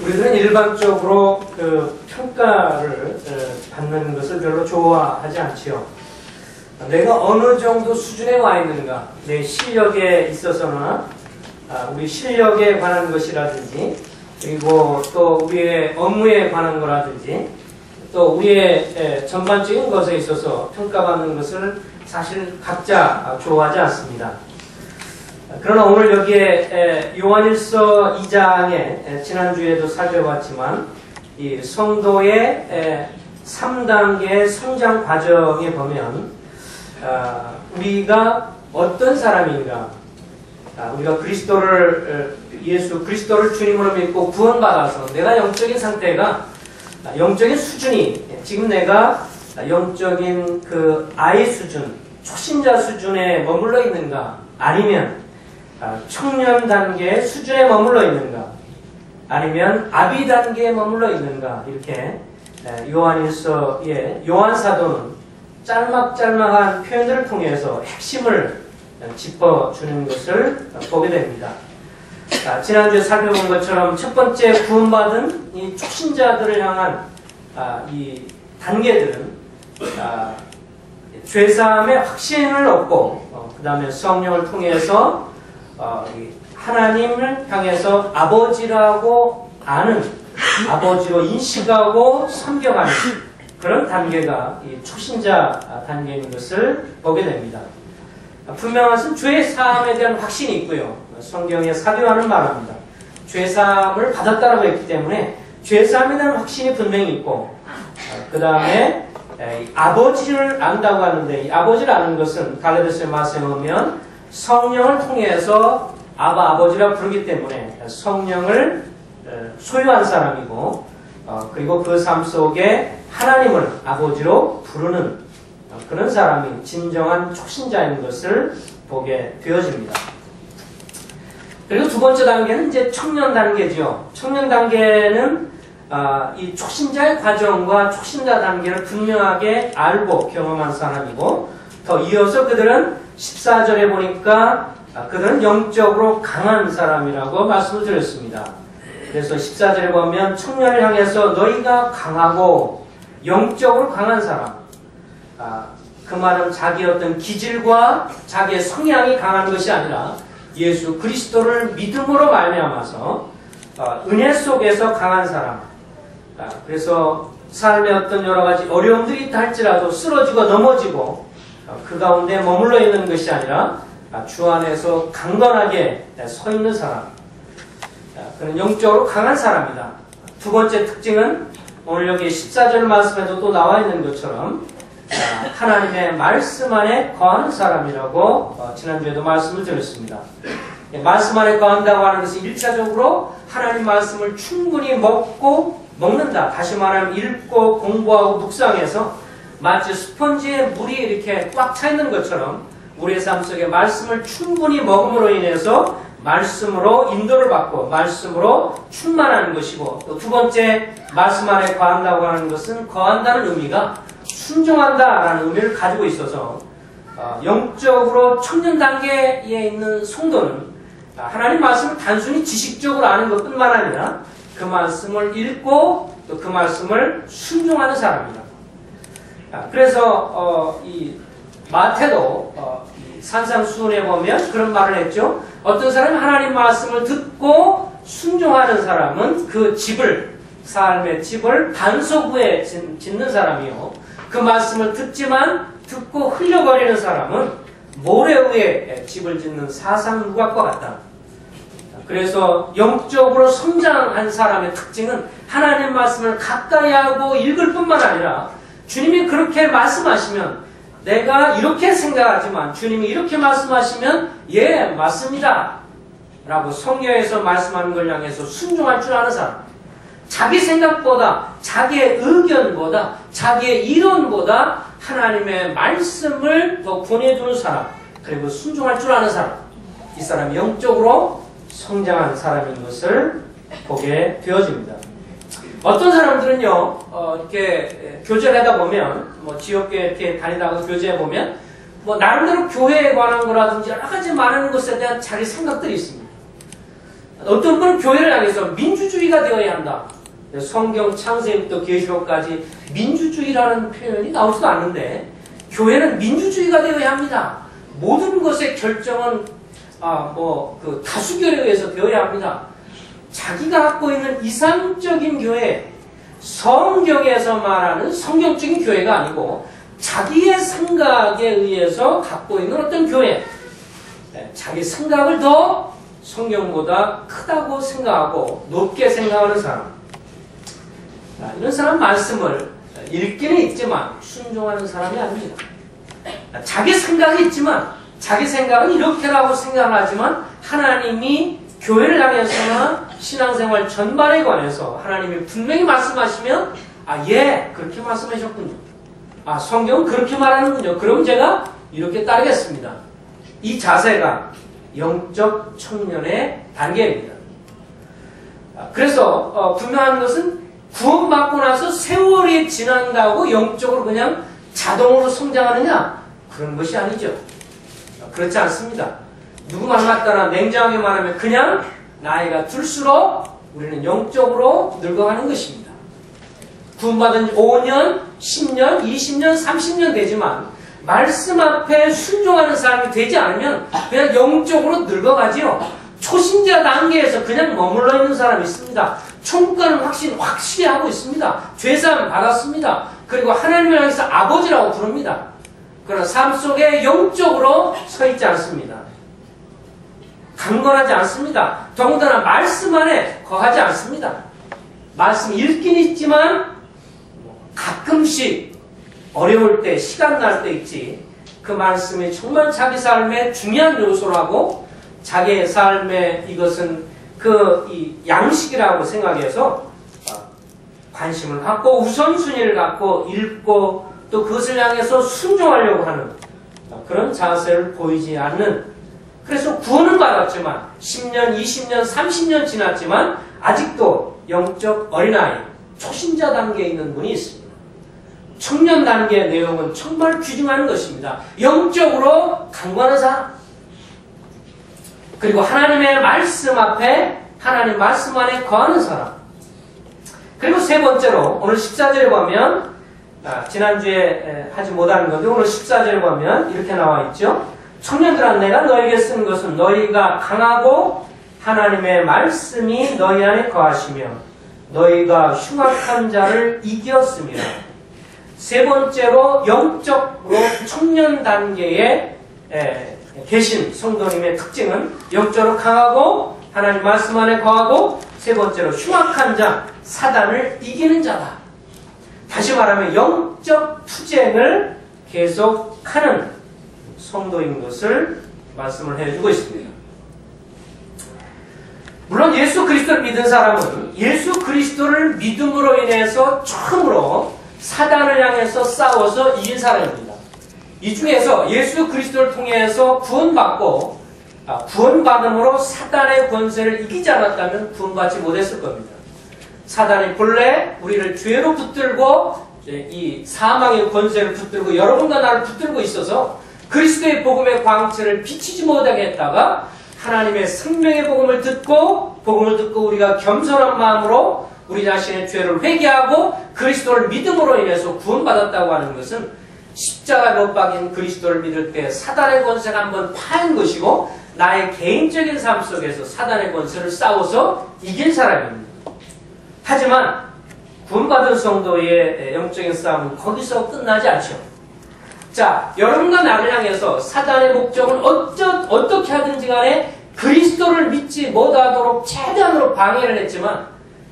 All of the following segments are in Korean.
우리들은 일반적으로 그 평가를 받는 것을 별로 좋아하지 않지요. 내가 어느 정도 수준에 와 있는가, 내 실력에 있어서나 우리 실력에 관한 것이라든지, 그리고 또 우리의 업무에 관한 거라든지, 또 우리의 전반적인 것에 있어서 평가받는 것을 사실 각자 좋아하지 않습니다. 그러나 오늘 여기에 요한일서 2장에 지난주에도 살펴봤지만 이 성도의 3단계의 성장 과정에 보면 우리가 어떤 사람인가, 우리가 예수 그리스도를 주님으로 믿고 구원받아서 내가 영적인 상태가, 영적인 수준이 지금 내가 영적인 그 아이 수준, 초신자 수준에 머물러 있는가, 아니면 청년 단계 수준에 머물러 있는가, 아니면 아비 단계에 머물러 있는가, 이렇게 요한일서의 요한 사도는 짤막짤막한 표현들을 통해서 핵심을 짚어주는 것을 보게 됩니다. 지난주에 살펴본 것처럼 첫 번째 구원받은 이 초신자들을 향한 이 단계들은 죄사함의 확신을 얻고 그 다음에 성령을 통해서 하나님을 향해서 아버지라고 아는, 아버지로 인식하고 섬겨가는 그런 단계가 이 초신자 단계인 것을 보게 됩니다. 분명한 것은 죄사함에 대한 확신이 있고요. 성경에 사도요한은 말합니다. 죄사함을 받았다라고 했기 때문에 죄사함에 대한 확신이 분명히 있고, 그 다음에 아버지를 안다고 하는데, 이 아버지를 아는 것은 갈라디아서의 말씀에 보면 성령을 통해서 아버지라 부르기 때문에 성령을 소유한 사람이고, 그리고 그 삶 속에 하나님을 아버지로 부르는 그런 사람이 진정한 초신자인 것을 보게 되어집니다. 그리고 두 번째 단계는 이제 청년 단계죠. 청년 단계는 이 초신자의 과정과 초신자 단계를 분명하게 알고 경험한 사람이고, 더 이어서 그들은 14절에 보니까 그들은 영적으로 강한 사람이라고 말씀을 드렸습니다. 그래서 14절에 보면 청년을 향해서 너희가 강하고 영적으로 강한 사람, 그 말은 자기의 어떤 기질과 자기의 성향이 강한 것이 아니라 예수 그리스도를 믿음으로 말미암아서 은혜 속에서 강한 사람. 그래서 삶의 어떤 여러 가지 어려움들이 있다 할지라도 쓰러지고 넘어지고 그 가운데 머물러 있는 것이 아니라 주 안에서 강건하게 서 있는 사람. 그는 영적으로 강한 사람이다. 두 번째 특징은 오늘 여기 14절 말씀에도 또 나와 있는 것처럼 하나님의 말씀 안에 거하는 사람이라고 지난주에도 말씀을 드렸습니다. 말씀 안에 거한다고 하는 것은 1차적으로 하나님 말씀을 충분히 먹는다. 다시 말하면 읽고 공부하고 묵상해서 마치 스펀지에 물이 이렇게 꽉 차 있는 것처럼 우리의 삶 속에 말씀을 충분히 먹음으로 인해서 말씀으로 인도를 받고 말씀으로 충만하는 것이고, 또 두 번째 말씀 안에 거한다고 하는 것은 거한다는 의미가 순종한다라는 의미를 가지고 있어서 영적으로 청년 단계에 있는 성도는 하나님 말씀을 단순히 지식적으로 아는 것뿐만 아니라 그 말씀을 읽고 또 그 말씀을 순종하는 사람이다. 그래서 이 마태도 산상수훈에 보면 그런 말을 했죠. 어떤 사람이 하나님 말씀을 듣고 순종하는 사람은 그 집을, 삶의 집을 반석 위에 짓는 사람이요, 그 말씀을 듣고 흘려버리는 사람은 모래 위에 집을 짓는 사상누각과 같다. 그래서 영적으로 성장한 사람의 특징은 하나님 말씀을 가까이 하고 읽을 뿐만 아니라 주님이 그렇게 말씀하시면 내가 이렇게 생각하지만 주님이 이렇게 말씀하시면 예, 맞습니다 라고 성경에서 말씀하는 걸 향해서 순종할 줄 아는 사람, 자기 생각보다 자기의 의견보다 자기의 이론보다 하나님의 말씀을 더 권해주는 사람, 그리고 순종할 줄 아는 사람, 이 사람이 영적으로 성장한 사람인 것을 보게 되어집니다. 어떤 사람들은요, 이렇게 교제를 하다 보면, 지역교회 이렇게 다니다가 교제해 보면, 뭐 나름대로 교회에 관한 거라든지 여러 가지 많은 것에 대한 자기 생각들이 있습니다. 어떤 분은 교회를 향해서 민주주의가 되어야 한다. 성경 창세기부터 계시록까지 민주주의라는 표현이 나오지도 않는데 교회는 민주주의가 되어야 합니다. 모든 것의 결정은 그 다수결에 의해서 되어야 합니다. 자기가 갖고 있는 이상적인 교회, 성경에서 말하는 성경적인 교회가 아니고 자기의 생각에 의해서 갖고 있는 어떤 교회, 자기 생각을 더 성경보다 크다고 생각하고 높게 생각하는 사람, 이런 사람 말씀을 읽기는 읽지만 순종하는 사람이 아닙니다. 자기 생각이 있지만 자기 생각은 이렇게라고 생각하지만 하나님이 교회를 향해서나 신앙생활 전반에 관해서 하나님이 분명히 말씀하시면 예, 그렇게 말씀하셨군요. 성경은 그렇게 말하는군요. 그럼 제가 이렇게 따르겠습니다. 이 자세가 영적 청년의 단계입니다. 그래서 분명한 것은 구원받고 나서 세월이 지난다고 영적으로 그냥 자동으로 성장하느냐? 그런 것이 아니죠. 그렇지 않습니다. 누구 말 맞다나 냉정하게 말하면 그냥 나이가 들수록 우리는 영적으로 늙어가는 것입니다. 구원받은 지 5년, 10년, 20년, 30년 되지만 말씀 앞에 순종하는 사람이 되지 않으면 그냥 영적으로 늙어가지요. 초신자 단계에서 그냥 머물러 있는 사람이 있습니다. 천국가는 확실히 하고 있습니다. 죄사함 받았습니다. 그리고 하나님을 향해서 아버지라고 부릅니다. 그러나 삶 속에 영적으로 서 있지 않습니다. 강건하지 않습니다. 더군다나 말씀 안에 거하지 않습니다. 말씀 읽긴 있지만 가끔씩 어려울 때, 시간 날 때 있지 그 말씀이 정말 자기 삶의 중요한 요소라고 자기의 삶에 이것은 이 양식이라고 생각해서 관심을 갖고 우선순위를 갖고 읽고 또 그것을 향해서 순종하려고 하는 그런 자세를 보이지 않는, 그래서 구원은 받았지만 10년, 20년, 30년 지났지만 아직도 영적 어린아이, 초신자 단계에 있는 분이 있습니다. 청년 단계의 내용은 정말 귀중한 것입니다. 영적으로 강건한 사람, 그리고 하나님의 말씀 앞에 하나님 말씀 안에 거하는 사람, 그리고 세 번째로 오늘 14절에 보면 지난주에 하지 못한 건데 오늘 14절에 보면 이렇게 나와 있죠. 청년들아, 내가 너에게 쓴 것은 너희가 강하고 하나님의 말씀이 너희 안에 거하시며 너희가 흉악한 자를 이겼습니다. 세 번째로 영적으로 청년 단계에 계신 성도님의 특징은 영적으로 강하고 하나님 말씀 안에 거하고 세 번째로 흉악한 자, 사단을 이기는 자다. 다시 말하면 영적 투쟁을 계속하는 성도인 것을 말씀을 해주고 있습니다. 물론 예수 그리스도를 믿은 사람은 예수 그리스도를 믿음으로 인해서 처음으로 사단을 향해서 싸워서 이긴 사람입니다. 이 중에서 예수 그리스도를 통해서 구원받고 구원받음으로 사단의 권세를 이기지 않았다면 구원받지 못했을 겁니다. 사단이 본래 우리를 죄로 붙들고 이 사망의 권세를 붙들고 여러분과 나를 붙들고 있어서 그리스도의 복음의 광채를 비치지 못하게 했다가 하나님의 생명의 복음을 듣고 우리가 겸손한 마음으로 우리 자신의 죄를 회개하고 그리스도를 믿음으로 인해서 구원받았다고 하는 것은 십자가 못 박인 그리스도를 믿을 때 사단의 권세가 한번 파인 것이고 나의 개인적인 삶 속에서 사단의 권세를 싸워서 이긴 사람입니다. 하지만 구원받은 성도의 영적인 싸움은 거기서 끝나지 않죠. 자, 여러분과 나를 향해서 사단의 목적은 어떻게 하든지 간에 그리스도를 믿지 못하도록 최대한으로 방해를 했지만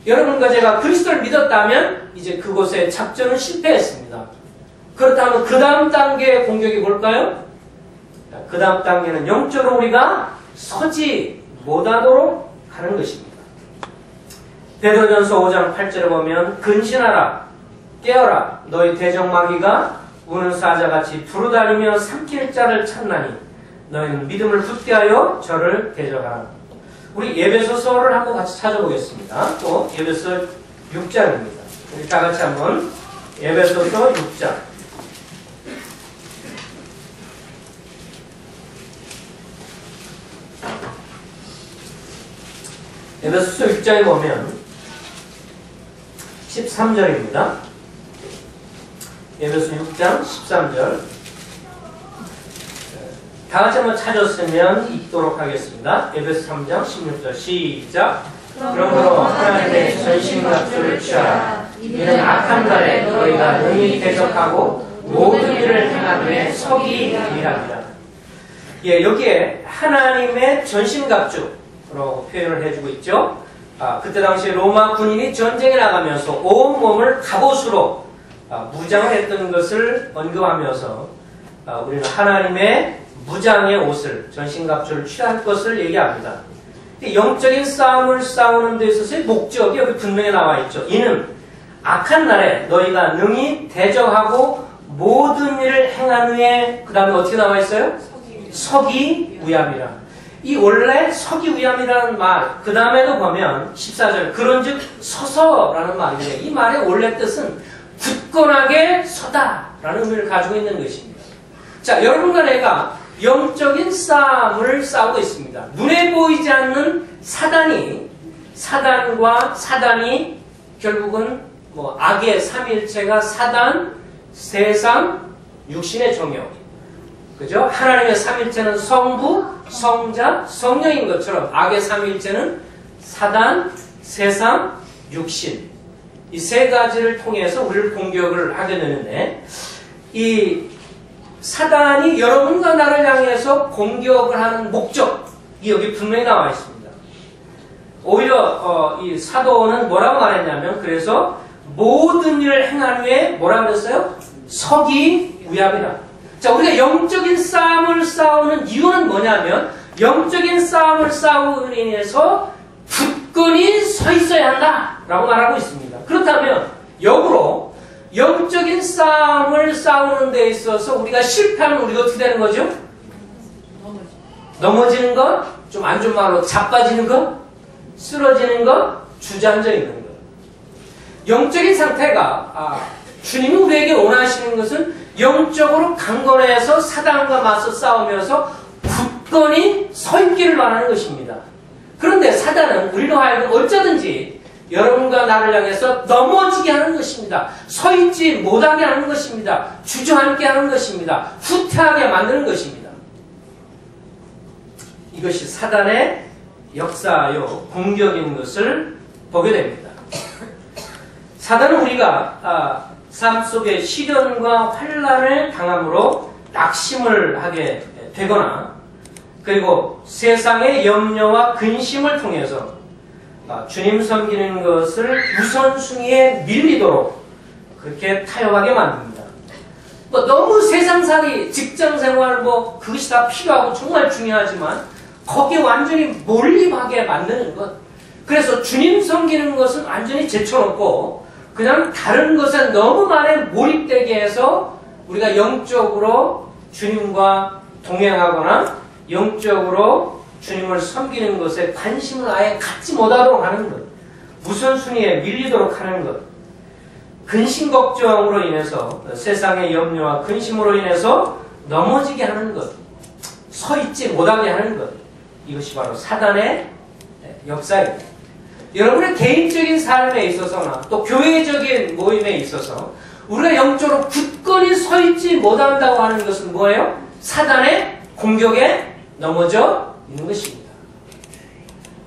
여러분과 제가 그리스도를 믿었다면 이제 그곳에 작전은 실패했습니다. 그렇다면 그 다음 단계의 공격이 뭘까요? 그 다음 단계는 영적으로 우리가 서지 못하도록 하는 것입니다. 베드로전서 5장 8절에 보면 근신하라, 깨어라, 너희 대적마귀가 우는 사자같이 두루다니며 삼킬 자를 찾나니 너희는 믿음을 붙게 하여 저를 대적하라. 우리 에베소서를 한번 같이 찾아보겠습니다. 또 에베소 6장입니다. 우리 다 같이 한번 에베소서 6장. 에베소서 6장에 보면 13절입니다. 에베소 6장 13절. 다 같이 한번 찾았으면 읽도록 하겠습니다. 에베소 3장 16절 시작. 그러므로 하나님의 전신갑주를 취하라. 이는 악한 날에 너희가 능히 대적하고 모든 일을 행한 후에 서기 위함이라. 예, 여기에 하나님의 전신갑주라고 표현을 해주고 있죠. 그때 당시 로마 군인이 전쟁에 나가면서 온 몸을 갑옷으로 무장을 했던 것을 언급하면서 우리는 하나님의 무장의 옷을, 전신갑주를 취할 것을 얘기합니다. 영적인 싸움을 싸우는 데 있어서의 목적이 여기 분명히 나와 있죠. 이는 악한 날에 너희가 능히 대적하고 모든 일을 행한 후에 그 다음에 어떻게 나와 있어요? 서기 위함이라. 이 원래 서기 위함이라는 말, 그 다음에도 보면 14절 그런즉 서서라는 말인데 이 말의 원래 뜻은 굳건하게 서다라는 의미를 가지고 있는 것입니다. 자, 여러분과 내가 영적인 싸움을 싸우고 있습니다. 눈에 보이지 않는 사단이 결국은 악의 삼일체가 사단, 세상, 육신의 정욕. 그죠? 하나님의 삼일체는 성부, 성자, 성령인 것처럼 악의 삼일체는 사단, 세상, 육신. 이 세 가지를 통해서 우리를 공격을 하게 되는데 이 사단이 여러분과 나를 향해서 공격을 하는 목적이 여기 분명히 나와 있습니다. 오히려 이 사도는 뭐라고 말했냐면 그래서 모든 일을 행한 후에 뭐라고 그랬어요? 서기 위함이라. 자, 우리가 영적인 싸움을 싸우는 이유는 뭐냐면 영적인 싸움을 싸우고 인해서 굳건히 서 있어야 한다라고 말하고 있습니다. 그렇다면 역으로 영적인 싸움을 싸우는 데 있어서 우리가 실패하면 우리가 어떻게 되는 거죠? 넘어지는 것, 좀 안 좋은 말로 자빠지는 것, 쓰러지는 것, 주저앉아 있는 것. 영적인 상태가 주님이 우리에게 원하시는 것은 영적으로 강건해서 사단과 맞서 싸우면서 굳건히 서 있기를 바라는 것입니다. 그런데 사단은 우리로 하여금 어쩌든지 여러분과 나를 향해서 넘어지게 하는 것입니다. 서 있지 못하게 하는 것입니다. 주저앉게 하는 것입니다. 후퇴하게 만드는 것입니다. 이것이 사단의 역사요 공격인 것을 보게 됩니다. 사단은 우리가 삶 속에 시련과 환난을 당함으로 낙심을 하게 되거나 그리고 세상의 염려와 근심을 통해서 주님 섬기는 것을 우선순위에 밀리도록 그렇게 타협하게 만듭니다. 너무 세상살이, 직장생활 그것이 다 필요하고 정말 중요하지만 거기에 완전히 몰입하게 만드는 것. 그래서 주님 섬기는 것은 완전히 제쳐놓고 그냥 다른 것에 너무 많이 몰입되게 해서 우리가 영적으로 주님과 동행하거나 영적으로 주님을 섬기는 것에 관심을 아예 갖지 못하도록 하는 것. 우선순위에 밀리도록 하는 것. 근심 걱정으로 인해서 세상의 염려와 근심으로 인해서 넘어지게 하는 것. 서 있지 못하게 하는 것. 이것이 바로 사단의 역사입니다. 여러분의 개인적인 삶에 있어서나 또 교회적인 모임에 있어서 우리가 영적으로 굳건히 서 있지 못한다고 하는 것은 뭐예요? 사단의 공격에 넘어져 있는 것입니다.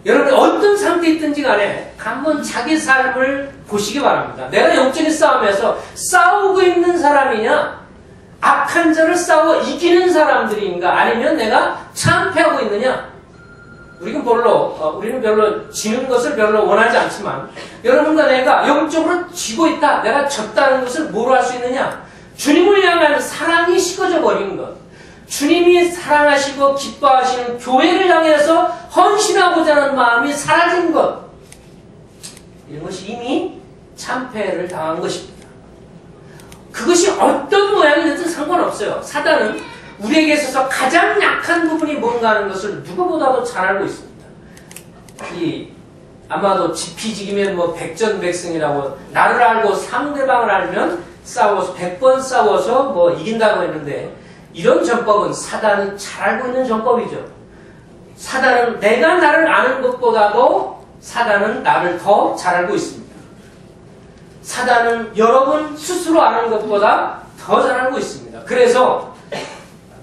여러분 어떤 상태에 있든지 간에 한번 자기 삶을 보시기 바랍니다. 내가 영적인 싸움에서 싸우고 있는 사람이냐 악한 자를 싸워 이기는 사람들인가 아니면 내가 참패하고 있느냐. 우리는 별로 지는 것을 별로 원하지 않지만 여러분과 내가 영적으로 지고 있다. 내가 졌다는 것을 뭐로 할 수 있느냐. 주님을 향한 사랑이 식어져 버린 것. 주님이 사랑하시고 기뻐하시는 교회를 향해서 헌신하고자 하는 마음이 사라진 것. 이런 것이 이미 참패를 당한 것입니다. 그것이 어떤 모양이든 상관없어요. 사단은 우리에게 있어서 가장 약한 부분이 뭔가 하는 것을 누구보다도 잘 알고 있습니다. 아마도 지피지기면 백전백승이라고 나를 알고 상대방을 알면 싸워서 100번 싸워서 이긴다고 했는데 이런 전법은 사단이 잘 알고 있는 전법이죠. 사단은 내가 나를 아는 것보다도 사단은 나를 더 잘 알고 있습니다. 사단은 여러분 스스로 아는 것보다 더 잘 알고 있습니다. 그래서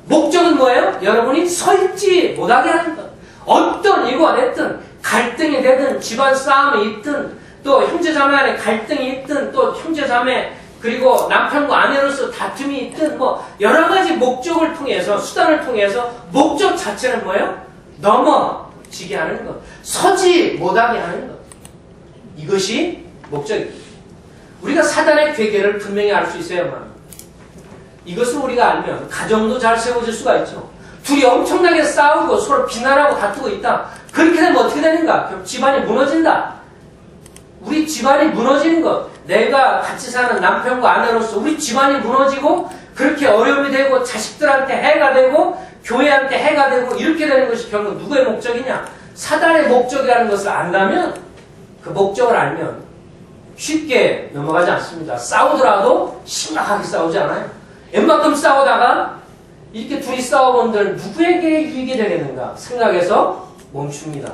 목적은 뭐예요? 여러분이 서 있지 못하게 하는 것. 어떤 이유가 됐든 갈등이 되든 집안 싸움이 있든 또 형제자매 안에 갈등이 있든 또 형제자매 그리고 남편과 아내로서 다툼이 있든 뭐 여러 가지 목적을 통해서 수단을 통해서 목적 자체는 뭐예요? 넘어지게 하는 것. 서지 못하게 하는 것. 이것이 목적입니다. 우리가 사단의 괴계를 분명히 알 수 있어야만 이것을 우리가 알면 가정도 잘 세워질 수가 있죠. 둘이 엄청나게 싸우고 서로 비난하고 다투고 있다. 그렇게 되면 어떻게 되는가? 그럼 집안이 무너진다. 우리 집안이 무너지는 것. 내가 같이 사는 남편과 아내로서 우리 집안이 무너지고 그렇게 어려움이 되고 자식들한테 해가 되고 교회한테 해가 되고 이렇게 되는 것이 결국 누구의 목적이냐? 사단의 목적이라는 것을 안다면 그 목적을 알면 쉽게 넘어가지 않습니다. 싸우더라도 심각하게 싸우지 않아요. 웬만큼 싸우다가 이렇게 둘이 싸워본들 누구에게 유익이 되겠는가 생각해서 멈춥니다.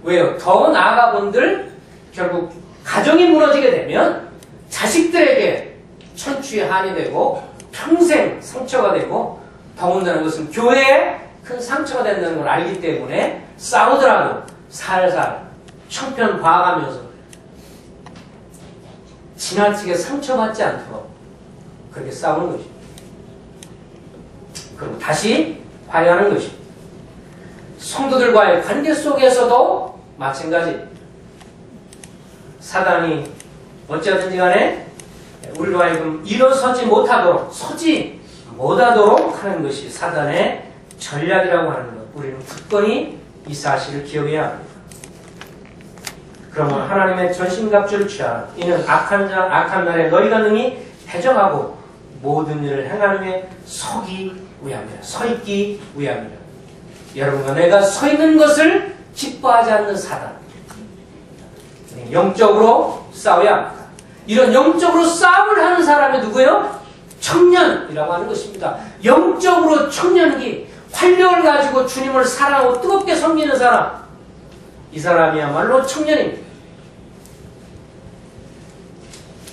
왜요? 더 나아가 본들 결국 가정이 무너지게 되면 자식들에게 천추의 한이 되고 평생 상처가 되고 더군다나 그것은 교회에 큰 상처가 된다는 걸 알기 때문에 싸우더라도 살살 형편 봐가면서 지나치게 상처받지 않도록 그렇게 싸우는 것입니다. 그리고 다시 화해하는 것입니다. 성도들과의 관계 속에서도 마찬가지. 사단이 어찌하든지 간에 우리로 하여금 일어서지 못하도록 서지 못하도록 하는 것이 사단의 전략이라고 하는 것. 우리는 굳건히 이 사실을 기억해야 합니다. 그러면 하나님의 전신갑주를 취하라. 이는 악한 날에 너희가 능히 해정하고 모든 일을 행하는 데 서기 위함이라. 서 있기 위함이라. 여러분과 내가 서 있는 것을 기뻐하지 않는 사단. 영적으로 싸워야 합니다. 이런 영적으로 싸움을 하는 사람이 누구예요? 청년이라고 하는 것입니다. 영적으로 청년기, 활력을 가지고 주님을 사랑하고 뜨겁게 섬기는 사람. 이 사람이야말로 청년입니다.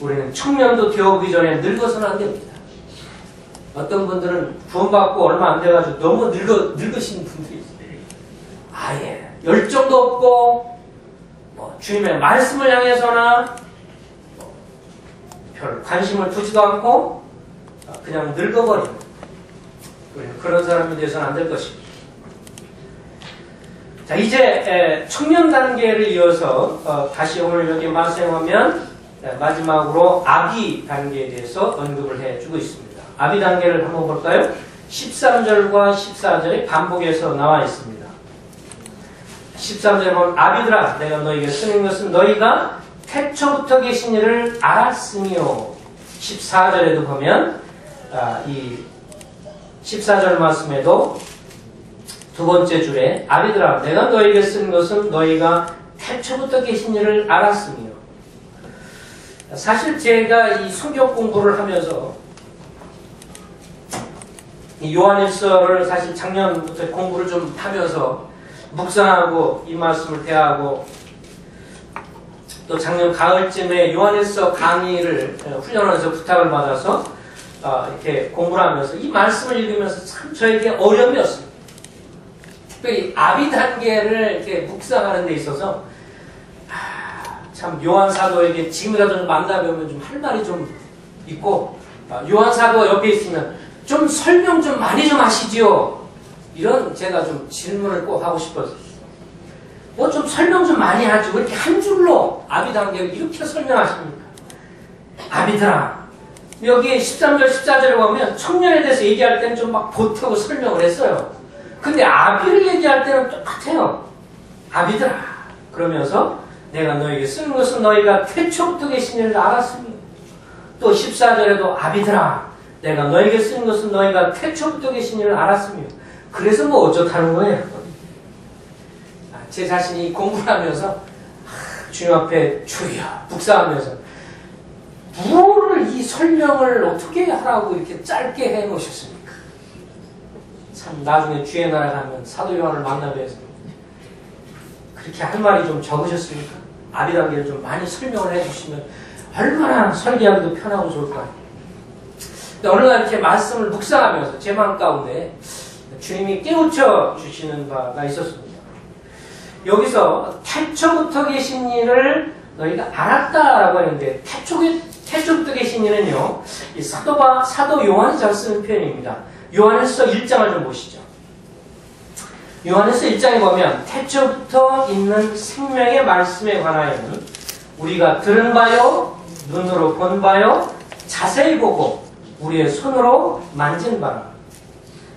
우리는 청년도 되어보기 전에 늙어서는 안 됩니다. 어떤 분들은 구원받고 얼마 안 돼가지고 너무 늙으신 분들이 있어요. 아예 열정도 없고 주님의 말씀을 향해서나 별 관심을 두지도 않고 그냥 늙어버립니다. 우리는 그런 사람이 되어서는 안 될 것입니다. 자, 이제 청년 단계를 이어서 다시 오늘 여기 말씀에 보면 마지막으로 아비 단계에 대해서 언급을 해주고 있습니다. 아비 단계를 한번 볼까요? 13절과 14절이 반복해서 나와 있습니다. 13절에 보면 아비들아 내가 너희에게 쓰는 것은 너희가 태초부터 계신 이를 알았으며 14절에도 보면 이 14절 말씀에도 두 번째 줄에 아비들아 내가 너희에게 쓴 것은 너희가 태초부터 계신 이를 알았으며 사실 제가 이 성경 공부를 하면서 이 요한일서를 사실 작년부터 공부를 좀 하면서 묵상하고 이 말씀을 대하고 또 작년 가을쯤에 요한일서 강의를 훈련하면서 부탁을 받아서 이렇게 공부를 하면서 이 말씀을 읽으면서 참 저에게 어려움이었습니다. 특별히 아비 단계를 이렇게 묵상하는 데 있어서 참 요한 사도에게 지금이라도 좀 만나뵈면 좀 할 말이 좀 있고 요한 사도 옆에 있으면 좀 설명 좀 많이 좀 하시지요. 이런 제가 좀 질문을 꼭 하고 싶었어요. 뭐 좀 설명 좀 많이 하죠. 왜 이렇게 한 줄로 아비 단계를 이렇게 설명하십니까? 아비들아 여기 13절 14절에 보면 청년에 대해서 얘기할 때는 좀 막 보태고 설명을 했어요. 근데 아비를 얘기할 때는 똑같아요. 아비들아 그러면서 내가 너에게 쓰는 것은 너희가 태초부터 계신 일을 알았으며 또 14절에도 아비들아 내가 너에게 쓰는 것은 너희가 태초부터 계신 일을 알았으며 그래서 뭐 어쩌다는 거예요. 제 자신이 공부를 하면서 주님 앞에 주여 묵상하면서 뭐를 이 설명을 어떻게 하라고 이렇게 짧게 해놓으셨습니까? 참 나중에 주의 나라 가면 사도 요한을 만나뵈서 그렇게 할 말이 좀 적으셨습니까? 아리랑기를 좀 많이 설명을 해주시면 얼마나 설계하기도 편하고 좋을까요? 어느 날 이렇게 말씀을 묵상하면서 제 마음 가운데 주님이 깨우쳐 주시는 바가 있었습니다. 여기서 태초부터 계신 이를 너희가 알았다라고 하는데 태초부터 계신 이는요, 이 사도 요한이 잘 쓰는 표현입니다. 요한일서 1장을 좀 보시죠. 요한일서 1장에 보면 태초부터 있는 생명의 말씀에 관하여는 우리가 들은 바요, 눈으로 본 바요, 자세히 보고 우리의 손으로 만진 바라.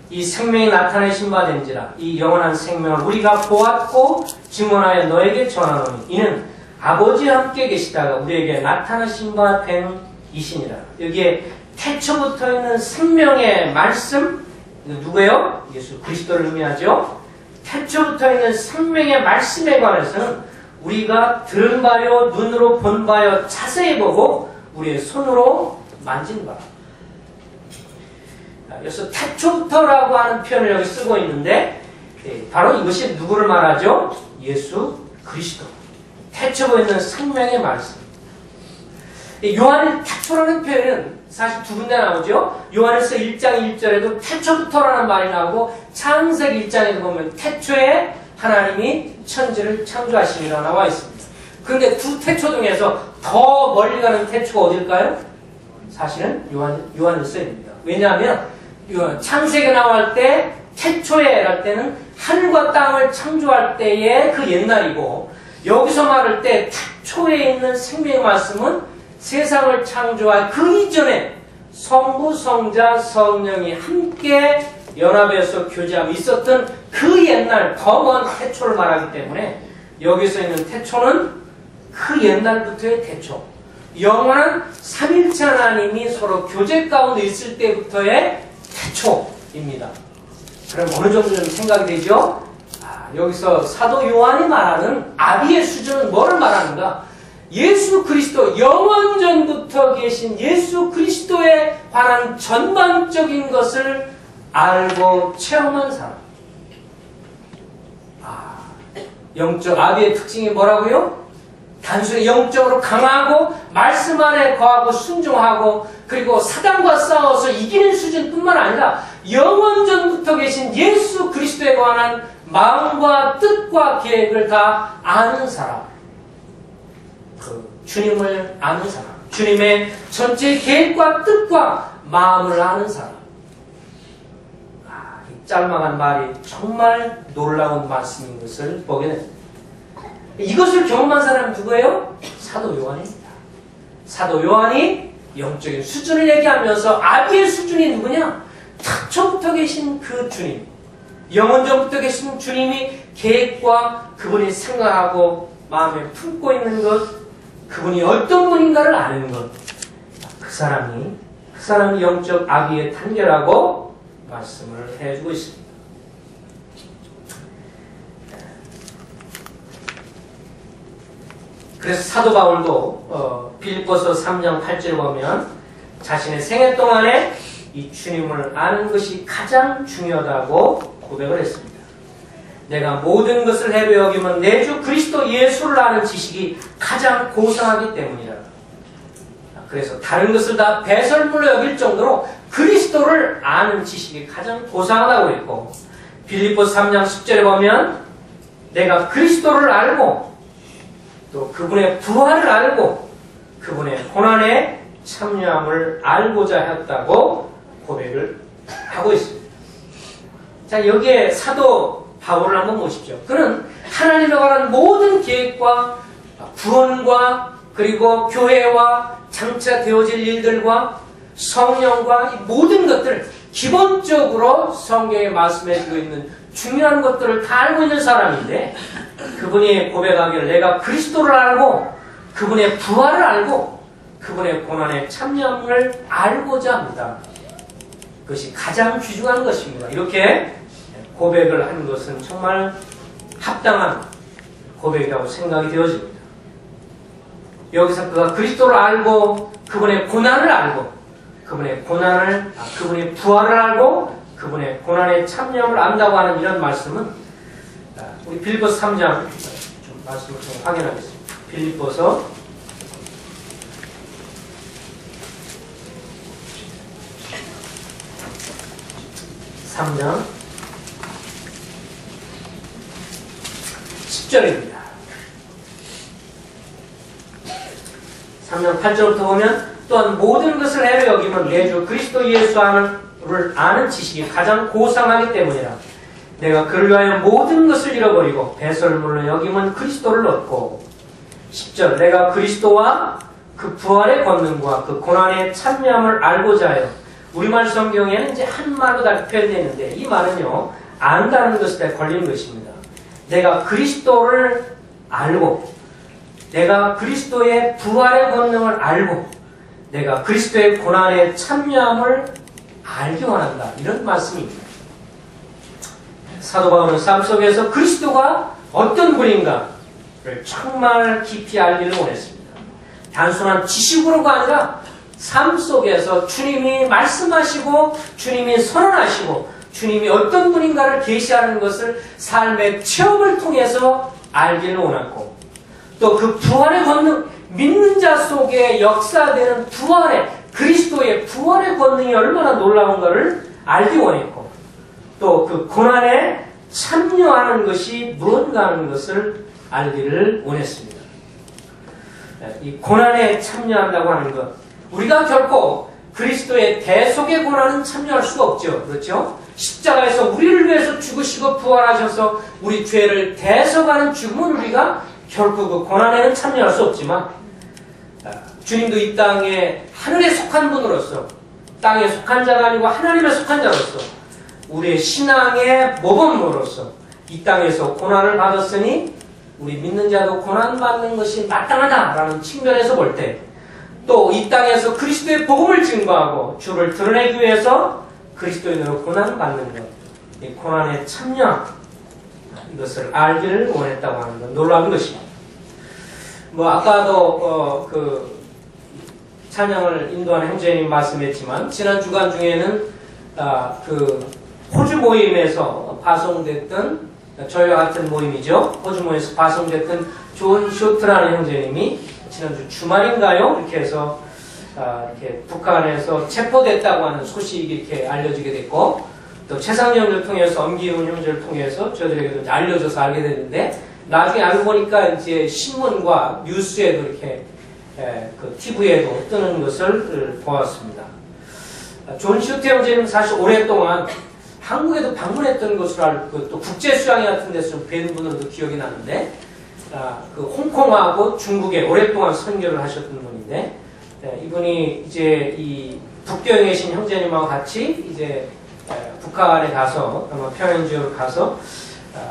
이 생명이 나타내신 바 된지라. 이 영원한 생명을 우리가 보았고 증언하여 너에게 전하노니 이는 아버지와 함께 계시다가 우리에게 나타나신 바 된 이시니라. 여기에 태초부터 있는 생명의 말씀, 누구예요? 예수 그리스도를 의미하죠. 태초부터 있는 생명의 말씀에 관해서는 우리가 들은 바요, 눈으로 본 바요, 자세히 보고 우리의 손으로 만진 바라. 그래서 태초부터라고 하는 표현을 여기 쓰고 있는데 바로 이것이 누구를 말하죠? 예수 그리스도. 태초부터 있는 생명의 말씀. 요한의 태초라는 표현은 사실 두 군데 나오죠. 요한일서 1장 1절에도 태초부터라는 말이 나오고 창세기 1장에도 보면 태초에 하나님이 천지를 창조하시니라 나와 있습니다. 그런데 두 태초 중에서 더 멀리 가는 태초가 어딜까요? 사실은 요한일서입니다. 왜냐하면 창세기 나올 때 태초에 할 때는 하늘과 땅을 창조할 때의 그 옛날이고, 여기서 말할 때 태초에 있는 생명의 말씀은 세상을 창조할 그 이전에 성부, 성자, 성령이 함께 연합해서 교제함이 있었던 그 옛날 더 먼 태초를 말하기 때문에 여기서 있는 태초는 그 옛날부터의 태초, 영원한 삼일체 하나님이 서로 교제 가운데 있을 때부터의 태초입니다. 그럼 어느 정도 좀 생각이 되죠? 여기서 사도 요한이 말하는 아비의 수준은 뭐를 말하는가? 예수 그리스도, 영원전부터 계신 예수 그리스도에 관한 전반적인 것을 알고 체험한 사람. 영적 아비의 특징이 뭐라고요? 단순히 영적으로 강하고 말씀 안에 거하고 순종하고 그리고 사단과 싸워서 이기는 수준뿐만 아니라 영원전부터 계신 예수 그리스도에 관한 마음과 뜻과 계획을 다 아는 사람. 주님을 아는 사람. 주님의 전체 계획과 뜻과 마음을 아는 사람. 이 짤막한 말이 정말 놀라운 말씀인 것을 보게 됩니다. 이것을 경험한 사람은 누구예요? 사도 요한입니다. 사도 요한이 영적인 수준을 얘기하면서 아비의 수준이 누구냐? 태초부터 계신 그 주님, 영원전부터 계신 주님이 계획과 그분이 생각하고 마음에 품고 있는 것, 그분이 어떤 분인가를 아는 것, 그 사람이 영적 아비의 단계라고 말씀을 해주고 있습니다. 그래서 사도 바울도 빌립보서 3장 8절에 보면 자신의 생애 동안에 이 주님을 아는 것이 가장 중요하다고 고백을 했습니다. 내가 모든 것을 해로 여기면 내 주 그리스도 예수를 아는 지식이 가장 고상하기 때문이라. 그래서 다른 것을 다 배설물로 여길 정도로 그리스도를 아는 지식이 가장 고상하다고 했고, 빌립보서 3장 10절에 보면 내가 그리스도를 알고 또 그분의 부활을 알고 그분의 고난에 참여함을 알고자 했다고 고백을 하고 있습니다. 자, 여기에 사도 바울을 한번 보십시오. 그는 하나님에 관한 모든 계획과 구원과 그리고 교회와 장차 되어질 일들과 성령과 이 모든 것들, 기본적으로 성경에 말씀해주고 있는 중요한 것들을 다 알고 있는 사람인데, 그분이 고백하기를 내가 그리스도를 알고 그분의 부활을 알고 그분의 고난에 참여함을 알고자 합니다. 그것이 가장 귀중한 것입니다. 이렇게 고백을 한 것은 정말 합당한 고백이라고 생각이 되어집니다. 여기서 그가 그리스도를 알고 그분의 고난을 알고 그분의 부활을 알고 그분의 고난에 참여함을 안다고 하는 이런 말씀은 우리 빌립보서 3장 말씀을 좀 확인하겠습니다. 빌립보서 3장 10절입니다. 3장 8절부터 보면 또한 모든 것을 해로 여기면 내 주 그리스도 예수를 아는 지식이 가장 고상하기 때문이라. 내가 그를 위하여 모든 것을 잃어버리고 배설물로 여기면 그리스도를 얻고. 10절 내가 그리스도와 그 부활의 권능과 그 고난의 참여함을 알고자 하여. 우리말 성경에는 이제 한 말로 다 표현되어 있는데 이 말은요 안다는 것에 걸리는 것입니다. 내가 그리스도를 알고 내가 그리스도의 부활의 권능을 알고 내가 그리스도의 고난의 참여함을 알기 원한다. 이런 말씀입니다. 사도 바울은 삶 속에서 그리스도가 어떤 분인가를 정말 깊이 알기를 원했습니다. 단순한 지식으로가 아니라 삶 속에서 주님이 말씀하시고 주님이 선언하시고 주님이 어떤 분인가를 계시하는 것을 삶의 체험을 통해서 알기를 원했고 또 그 부활의 권능, 믿는 자 속에 역사되는 부활의 그리스도의 부활의 권능이 얼마나 놀라운가를 알기 원했고 또 그 고난에 참여하는 것이 무언가 하는 것을 알기를 원했습니다. 이 고난에 참여한다고 하는 것, 우리가 결코 그리스도의 대속의 고난은 참여할 수가 없죠. 그렇죠? 십자가에서 우리를 위해서 죽으시고 부활하셔서 우리 죄를 대속하는 죽음은 우리가 결코 그 고난에는 참여할 수 없지만 주님도 이 땅에 하늘에 속한 분으로서 땅에 속한 자가 아니고 하나님에 속한 자로서 우리의 신앙의 모범으로서 이 땅에서 고난을 받았으니 우리 믿는 자도 고난받는 것이 마땅하다라는 측면에서 볼 때 또 이 땅에서 그리스도의 복음을 증거하고 주를 드러내기 위해서 그리스도인으로 고난받는 것, 이 고난에 참여 이것을 알기를 원했다고 하는 건 놀라운 것입니다. 뭐 아까도 그 찬양을 인도하는 형제님 말씀했지만 지난 주간 중에는 그 호주 모임에서 파송됐던 저희와 같은 모임이죠. 호주 모임에서 파송됐던 존 쇼트라는 형제님이 지난주 주말인가요? 이렇게 해서 이렇게 북한에서 체포됐다고 하는 소식이 이렇게 알려지게 됐고 또 최상영을 통해서 엄기훈 형제를 통해서 저들에게도 알려져서 알게 됐는데 나중에 알고 보니까 이제 신문과 뉴스에도 이렇게 그 TV에도 뜨는 것을 보았습니다. 존 슈트 형제는 사실 오랫동안 한국에도 방문했던 것으로 알고 또 국제수양회 같은 데서 뵌 분으로도 기억이 나는데 그 홍콩하고 중국에 오랫동안 선교를 하셨던 분인데 이분이 이제 이 북경에 계신 형제님하고 같이 이제 북한에 가서 아마 평양 지역을 가서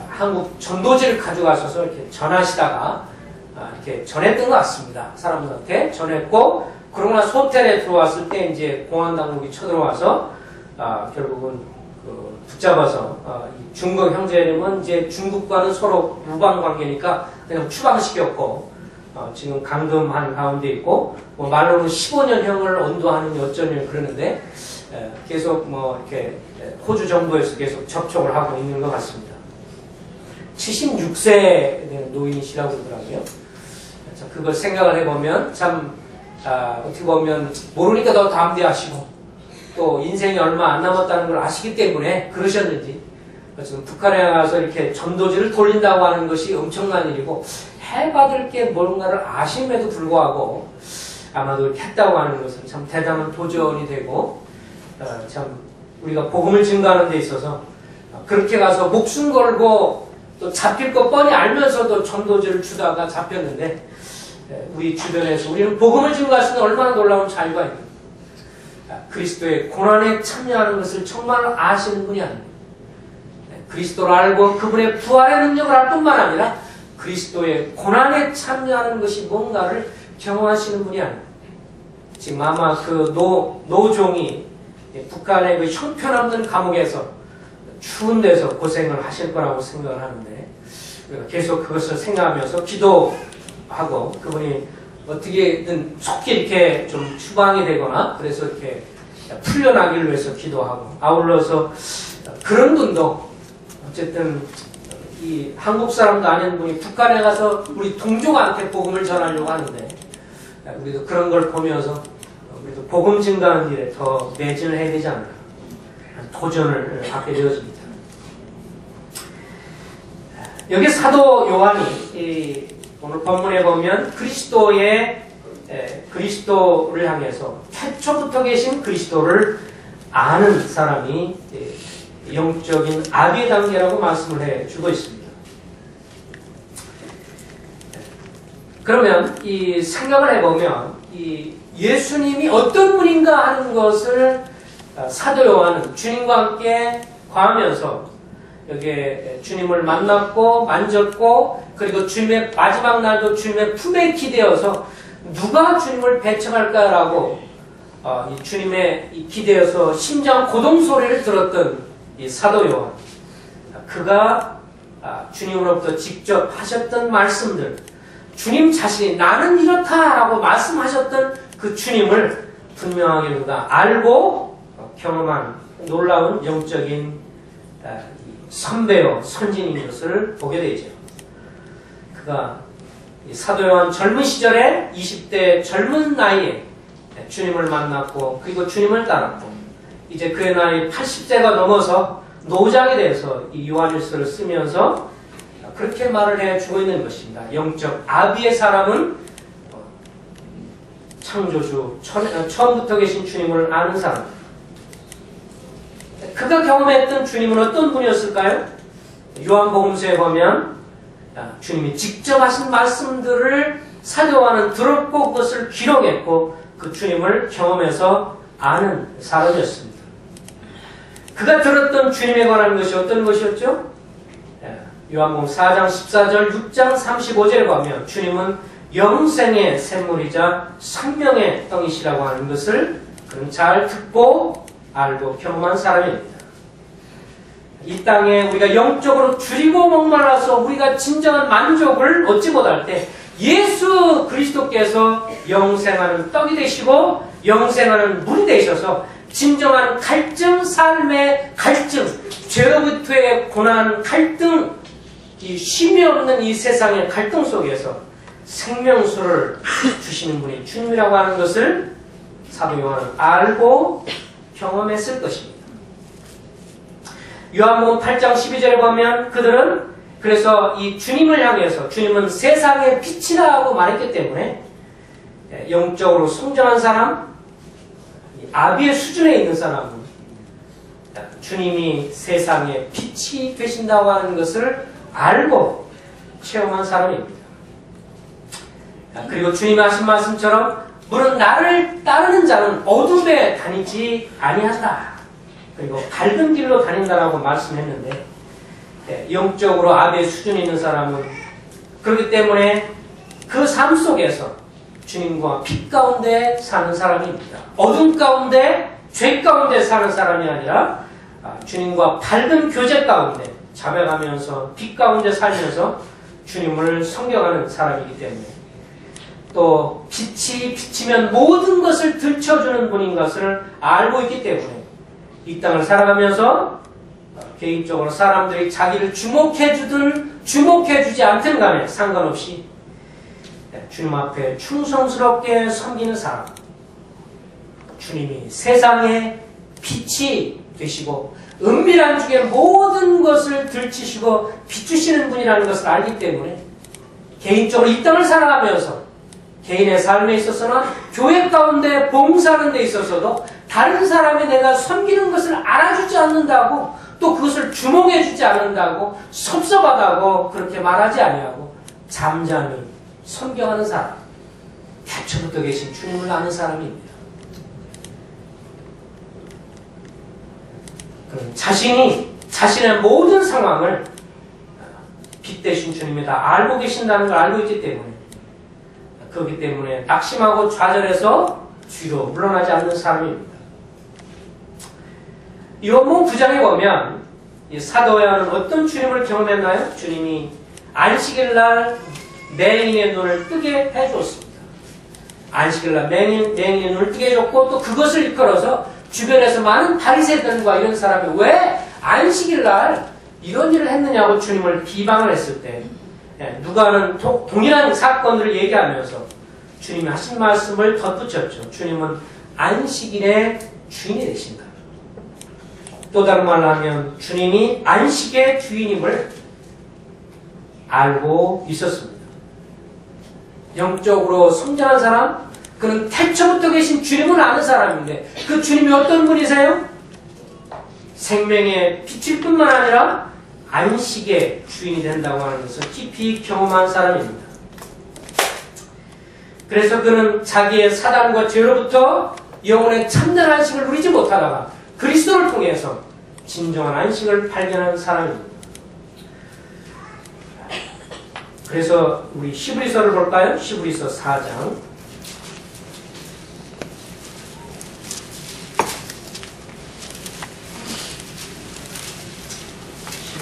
한국 전도지를 가져가셔서 이렇게 전하시다가 이렇게 전했던 것 같습니다. 사람들한테 전했고 그러고 나서 호텔에 들어왔을 때 이제 공안 당국이 쳐들어와서 결국은 붙잡아서 중국 형제님은 이제 중국과는 서로 무방 관계니까 그냥 추방시켰고 지금 감금한 가운데 있고 뭐 말로는 15년형을 언도하는 어쩌니 그러는데 계속 뭐 이렇게 호주 정부에서 계속 접촉을 하고 있는 것 같습니다. 76세 노인이시라고 그러더라고요. 그걸 생각을 해보면 참 어떻게 보면 모르니까 더 담대하시고 또 인생이 얼마 안 남았다는 걸 아시기 때문에 그러셨는지 지금 북한에 가서 이렇게 전도지를 돌린다고 하는 것이 엄청난 일이고 해받을 게 뭔가를 아심에도 불구하고 아마도 이렇게 했다고 하는 것은 참 대단한 도전이 되고 참 우리가 복음을 증거하는 데 있어서 그렇게 가서 목숨 걸고 또 잡힐 거 뻔히 알면서도 전도지를 주다가 잡혔는데 우리 주변에서 우리는 복음을 증거할 수 있는 얼마나 놀라운 자유가 있는가. 그리스도의 고난에 참여하는 것을 정말 아시는 분이 아닙니다. 그리스도를 알고 그분의 부활의 능력을 알 뿐만 아니라 그리스도의 고난에 참여하는 것이 뭔가를 경험하시는 분이 아닙니다. 지금 아마 그 노종이 북한의 그 형편없는 감옥에서 추운 데서 고생을 하실 거라고 생각을 하는데 우리가 계속 그것을 생각하면서 기도하고 그분이 어떻게든 속히 이렇게 좀 추방이 되거나 그래서 이렇게 풀려나기를 위해서 기도하고 아울러서 그런 분도 어쨌든 이 한국 사람도 아닌 분이 북한에 가서 우리 동족한테 복음을 전하려고 하는데, 우리도 그런 걸 보면서 우리도 복음 증가하는 일에 더 매진을 해야 되지 않을까, 도전을 하게 되어집니다. 여기 사도 요한이 오늘 본문에 보면 그리스도를 향해서 태초부터 계신 그리스도를 아는 사람이 영적인 아비의 단계라고 말씀을 해주고 있습니다. 그러면 이 생각을 해보면 이 예수님이 어떤 분인가 하는 것을 사도 요한은 주님과 함께 과하면서 여기에 주님을 만났고 만졌고, 그리고 주님의 마지막 날도 주님의 품에 기대어서 누가 주님을 배척할까라고 이 주님의 기대어서 심장 고동 소리를 들었던 이 사도 요한, 그가 주님으로부터 직접 하셨던 말씀들, 주님 자신이 나는 이렇다라고 말씀하셨던 그 주님을 분명하게 누가 알고 경험한 놀라운 영적인 선배요 선진인 것을 보게 되죠. 그가 사도 요한 젊은 시절에 20대 젊은 나이에 주님을 만났고, 그리고 주님을 따랐고, 이제 그의 나이 80세가 넘어서 노장에 대해서 이 요한일서를 쓰면서 그렇게 말을 해주고 있는 것입니다. 영적 아비의 사람은 창조주, 처음부터 계신 주님을 아는 사람. 그가 경험했던 주님은 어떤 분이었을까요? 요한복음서에 보면 주님이 직접 하신 말씀들을 사도 요한은 들었고 그것을 기록했고 그 주님을 경험해서 아는 사람이었습니다. 그가 들었던 주님에 관한 것이 어떤 것이었죠? 요한복음 4장 14절, 6장 35절에 보면 주님은 영생의 샘물이자 생명의 떡이시라고 하는 것을 그는 잘 듣고 알고 경험한 사람입니다. 이 땅에 우리가 영적으로 줄이고 목말라서 우리가 진정한 만족을 얻지 못할 때 예수 그리스도께서 영생하는 떡이 되시고 영생하는 물이 되셔서 진정한 갈증, 삶의 갈증, 죄로부터의 고난, 갈등, 이 쉼이 없는 이 세상의 갈등 속에서 생명수를 주시는 분이 주님이라고 하는 것을 사도 요한은 알고 경험했을 것입니다. 요한복음 8장 12절에 보면 그들은 그래서 이 주님을 향해서 주님은 세상의 빛이라고 말했기 때문에 영적으로 성장한 사람, 아비의 수준에 있는 사람은 주님이 세상의 빛이 되신다고 하는 것을 알고 체험한 사람입니다. 그리고 주님이 하신 말씀처럼 물은 나를 따르는 자는 어둠에 다니지 아니한다. 그리고 밝은 길로 다닌다라고 말씀했는데 영적으로 아비의 수준에 있는 사람은 그렇기 때문에 그 삶 속에서 주님과 빛 가운데 사는 사람입니다. 어둠 가운데 죄 가운데 사는 사람이 아니라 주님과 밝은 교제 가운데 자매가면서 빛 가운데 살면서 주님을 섬겨가는 사람이기 때문에 또 빛이 비치면 모든 것을 들춰주는 분인 것을 알고 있기 때문에 이 땅을 살아가면서 개인적으로 사람들이 자기를 주목해주든 주목해주지 않든 간에 상관없이 주님 앞에 충성스럽게 섬기는 사람, 주님이 세상의 빛이 되시고 은밀한 중에 모든 것을 들추시고 비추시는 분이라는 것을 알기 때문에 개인적으로 이 땅을 살아가면서 개인의 삶에 있어서는 교회 가운데 봉사하는 데 있어서도 다른 사람이 내가 섬기는 것을 알아주지 않는다고 또 그것을 주목해주지 않는다고 섭섭하다고 그렇게 말하지 아니하고 잠잠히 섬겨하는 사람, 태초부터 계신 주님을 아는 사람입니다. 자신이 자신의 모든 상황을 빛 대신 주님이 다 알고 계신다는 걸 알고 있기 때문에 그렇기 때문에 낙심하고 좌절해서 뒤로 물러나지 않는 사람입니다. 요한복음 9장에 보면 사도 요한은 어떤 주님을 경험했나요? 주님이 안식일날 맹인의 눈을 뜨게 해줬습니다. 안식일날 맹인의 눈을 뜨게 해줬고 또 그것을 이끌어서 주변에서 많은 바리새들과 이런 사람이 왜 안식일날 이런 일을 했느냐고 주님을 비방을 했을 때 누가는 동일한 사건들을 얘기하면서 주님이 하신 말씀을 덧붙였죠. 주님은 안식일의 주인이 되신다. 또 다른 말로 하면 주님이 안식의 주인임을 알고 있었습니다. 영적으로 성장한 사람, 그는 태초부터 계신 주님을 아는 사람인데 그 주님이 어떤 분이세요? 생명의 빛일 뿐만 아니라 안식의 주인이 된다고 하는 것을 깊이 경험한 사람입니다. 그래서 그는 자기의 사단과 죄로부터 영혼의 참된 안식을 누리지 못하다가 그리스도를 통해서 진정한 안식을 발견한 사람입니다. 그래서 우리 히브리서를 볼까요? 히브리서 4장.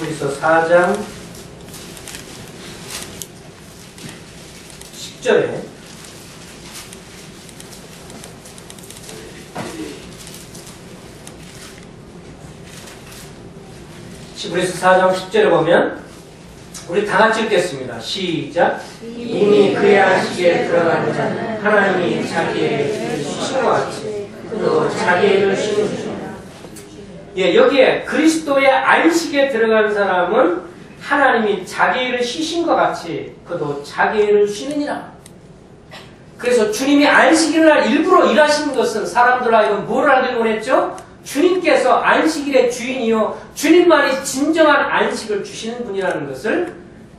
히브리서 4장 10절에 히브리서 4장 10절에 보면 우리 다 같이 읽겠습니다. 시작. 이미 그의 안식에 들어가는 자는 하나님이 자기의 일을 쉬신 것 같이 또 자기의 일을 쉬는 예, 여기에 그리스도의 안식에 들어간 사람은 하나님이 자기 일을 쉬신 것 같이 그도 자기 일을 쉬느니라. 그래서 주님이 안식일 날 일부러 일하시는 것은 사람들 하여금 뭘 알길 원했죠? 주님께서 안식일의 주인이요 주님만이 진정한 안식을 주시는 분이라는 것을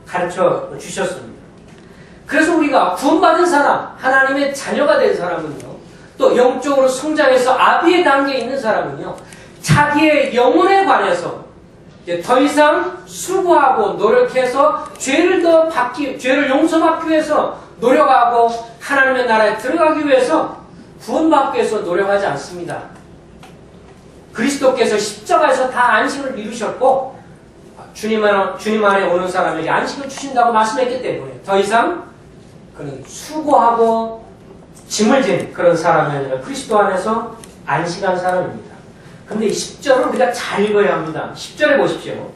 가르쳐 주셨습니다. 그래서 우리가 구원받은 사람, 하나님의 자녀가 된 사람은요, 또 영적으로 성장해서 아비의 단계에 있는 사람은요, 자기의 영혼에 관해서 더 이상 수고하고 노력해서 죄를 용서받기 위해서 노력하고 하나님의 나라에 들어가기 위해서 구원받기 위해서 노력하지 않습니다. 그리스도께서 십자가에서 다 안식을 이루셨고 주님 안에 오는 사람에게 안식을 주신다고 말씀했기 때문에 더 이상 그는 수고하고 짐을 진 그런 사람이 아니라 그리스도 안에서 안식한 사람입니다. 근데 이 10절을 우리가 잘 읽어야 합니다. 10절에 보십시오.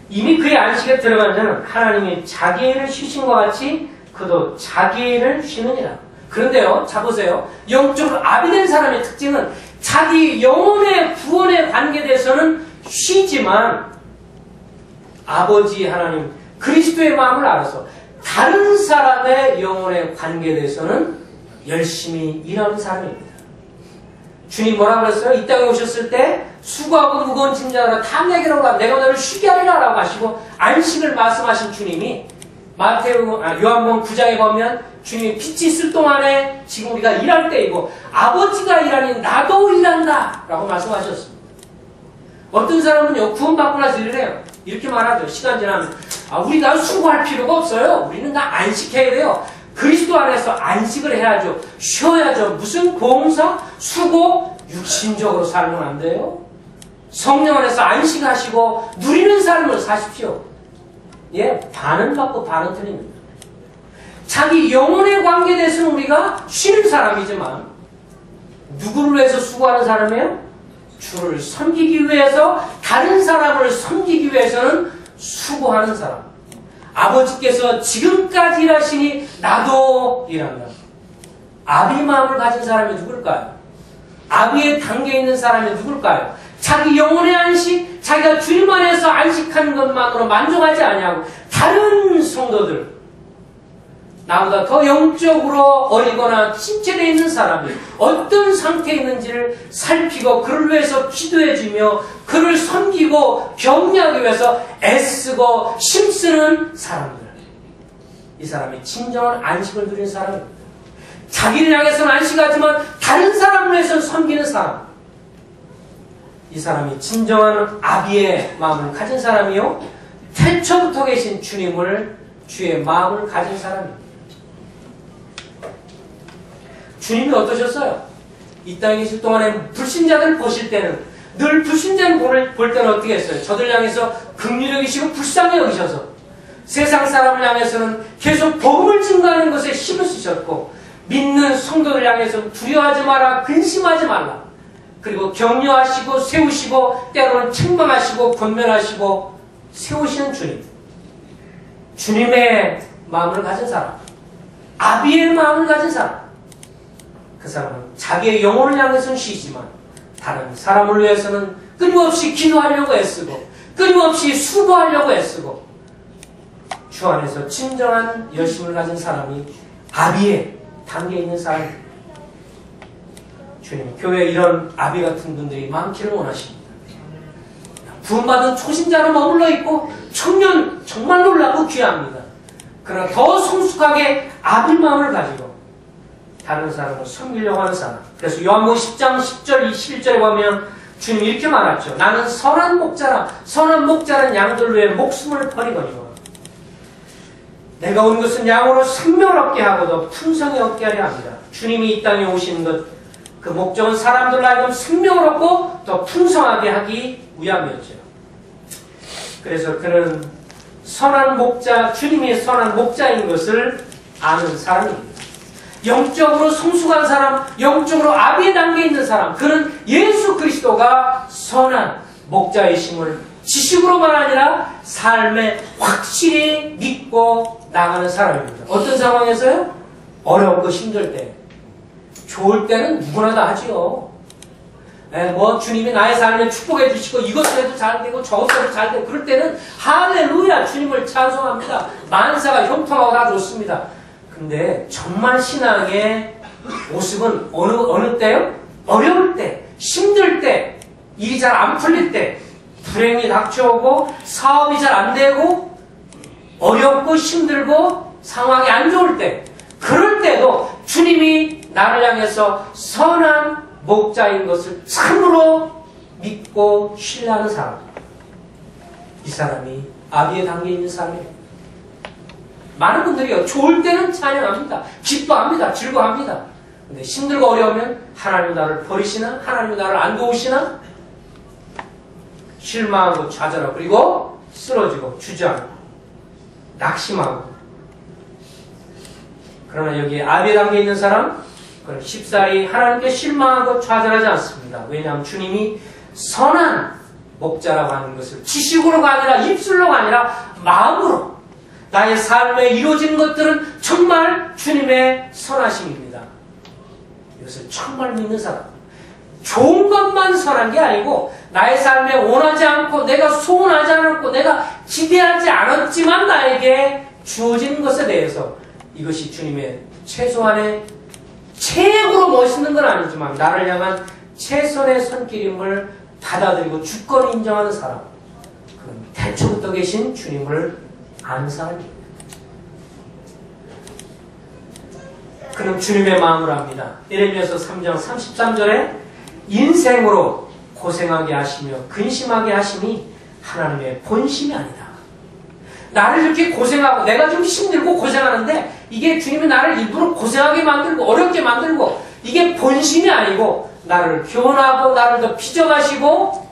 이미 그의 안식에 들어간 자는 하나님이 자기 일을 쉬신 것 같이 그도 자기 일을 쉬느니라. 그런데요, 자 보세요. 영적으로 아비된 사람의 특징은 자기 영혼의 구원에 관계돼서는 쉬지만 아버지 하나님 그리스도의 마음을 알아서 다른 사람의 영혼에 관계돼서는 열심히 일하는 사람입니다. 주님 뭐라고 그랬어요? 이 땅에 오셨을 때 수고하고 무거운 짐자라 다 내게로 오라 내가 너를 쉬게 하리라 라고 하시고 안식을 말씀하신 주님이 요한복음 9장에 보면 주님이 빛이 있을 동안에 지금 우리가 일할 때이고 아버지가 일하니 나도 일한다 라고 말씀하셨습니다. 어떤 사람은요 구원받고 나서 이래요. 이렇게 말하죠. 시간 지나면 우리가 수고할 필요가 없어요. 우리는 다 안식해야 돼요. 그리스도 안에서 안식을 해야죠. 쉬어야죠. 무슨 봉사, 수고, 육신적으로 살면 안 돼요. 성령 안에서 안식하시고 누리는 삶을 사십시오. 예, 반은 받고 반은 틀립니다. 자기 영혼의 관계에 대해서는 우리가 쉬는 사람이지만 누구를 위해서 수고하는 사람이에요? 주를 섬기기 위해서 다른 사람을 섬기기 위해서는 수고하는 사람. 아버지께서 지금까지 일하시니 나도 일한다. 아비 마음을 가진 사람이 누굴까요? 아비의 단계에 있는 사람이 누굴까요? 자기 영혼의 안식, 자기가 주님 안에서 안식하는 것만으로 만족하지 아니하고 다른 성도들, 나보다 더 영적으로 어리거나 침체되어 있는 사람이 어떤 상태에 있는지를 살피고 그를 위해서 기도해주며 그를 섬기고 격려하기 위해서 애쓰고 힘쓰는 사람들. 이 사람이 진정한 안식을 누리는 사람입니다. 자기를 향해서는 안식하지만 다른 사람을 위해서는 섬기는 사람. 이 사람이 진정한 아비의 마음을 가진 사람이요 태초부터 계신 주님을 주의 마음을 가진 사람입니다. 주님이 어떠셨어요? 이 땅에 계실 동안에 불신자들 보실 때는 늘 불신자를 볼 때는 어떻게 했어요? 저들 향해서 긍휼히 여기시고 불쌍히 여기셔서 세상 사람을 향해서는 계속 복음을 증거하는 것에 힘을 쓰셨고 믿는 성도를 향해서 두려워하지 마라, 근심하지 말라. 그리고 격려하시고 세우시고 때로는 책망하시고 권면하시고 세우시는 주님, 주님의 마음을 가진 사람, 아비의 마음을 가진 사람, 그 사람은 자기의 영혼을 향해서는 쉬지만 다른 사람을 위해서는 끊임없이 기도하려고 애쓰고 끊임없이 수고하려고 애쓰고 주 안에서 진정한 열심을 가진 사람이 아비의 단계에 있는 사람입니다. 주님, 교회에 이런 아비 같은 분들이 많기를 원하십니다. 구원받은 초신자로 머물러 있고 청년 정말 놀라고 귀합니다. 그러나 더 성숙하게 아비 마음을 가지고 다른 사람을 섬기려고 하는 사람. 그래서 요한복음 10장 10절 11절에 보면 주님이 이렇게 말하죠. 나는 선한 목자라. 선한 목자는 양들 위해 목숨을 버리거니와. 내가 온 것은 양으로 생명을 얻게 하고도 풍성히 얻게 하려 합니다. 주님이 이 땅에 오신 것, 그 목적은 사람들로 하여금 생명을 얻고 더 풍성하게 하기 위함이었죠. 그래서 그는 선한 목자, 주님이 선한 목자인 것을 아는 사람입니다. 영적으로 성숙한 사람, 영적으로 아비의 단계에 있는 사람, 그는 예수 그리스도가 선한 목자이심을 지식으로만 아니라 삶에 확실히 믿고 나가는 사람입니다. 어떤 상황에서요? 어렵고 힘들 때. 좋을 때는 누구나 다 하지요. 주님이 나의 삶에 축복해 주시고 이것도 해도 잘 되고 저것도 해도 잘 되고 그럴 때는 할렐루야 주님을 찬송합니다. 만사가 형통하고 다 좋습니다. 근데 정말 신앙의 모습은 어느 때요? 어려울 때, 힘들 때, 일이 잘 안 풀릴 때, 불행이 닥쳐오고 사업이 잘 안 되고 어렵고 힘들고 상황이 안 좋을 때, 그럴 때도 주님이 나를 향해서 선한 목자인 것을 참으로 믿고 신뢰하는 사람, 이 사람이 아비의 단계에 있는 사람이에요. 많은 분들이요, 좋을 때는 찬양합니다. 기뻐합니다. 즐거워합니다. 근데 힘들고 어려우면 하나님이 나를 버리시나? 하나님이 나를 안 도우시나? 실망하고 좌절하고 그리고 쓰러지고 주저하고 낙심하고. 그러나 여기 아비의 단계에 있는 사람, 그건 쉽사리 하나님께 실망하고 좌절하지 않습니다. 왜냐하면 주님이 선한 목자라고 하는 것을 지식으로가 아니라 입술로가 아니라 마음으로 나의 삶에 이루어진 것들은 정말 주님의 선하심입니다. 이것을 정말 믿는 사람. 좋은 것만 선한 게 아니고 나의 삶에 원하지 않고 내가 소원하지 않았고 내가 기대하지 않았지만 나에게 주어진 것에 대해서 이것이 주님의 최소한의 최고로 멋있는 건 아니지만 나를 향한 최선의 손길임을 받아들이고 주권을 인정하는 사람. 그건 태초부터 계신 주님을 아는 사람입니다. 그는 주님의 마음을 압니다. 예레미야서 3장 33절에 인생으로 고생하게 하시며 근심하게 하심이 하나님의 본심이 아니다. 나를 이렇게 고생하고 내가 좀 힘들고 고생하는데 이게 주님이 나를 일부러 고생하게 만들고 어렵게 만들고 이게 본심이 아니고 나를 교훈하고 나를 더 빚어가시고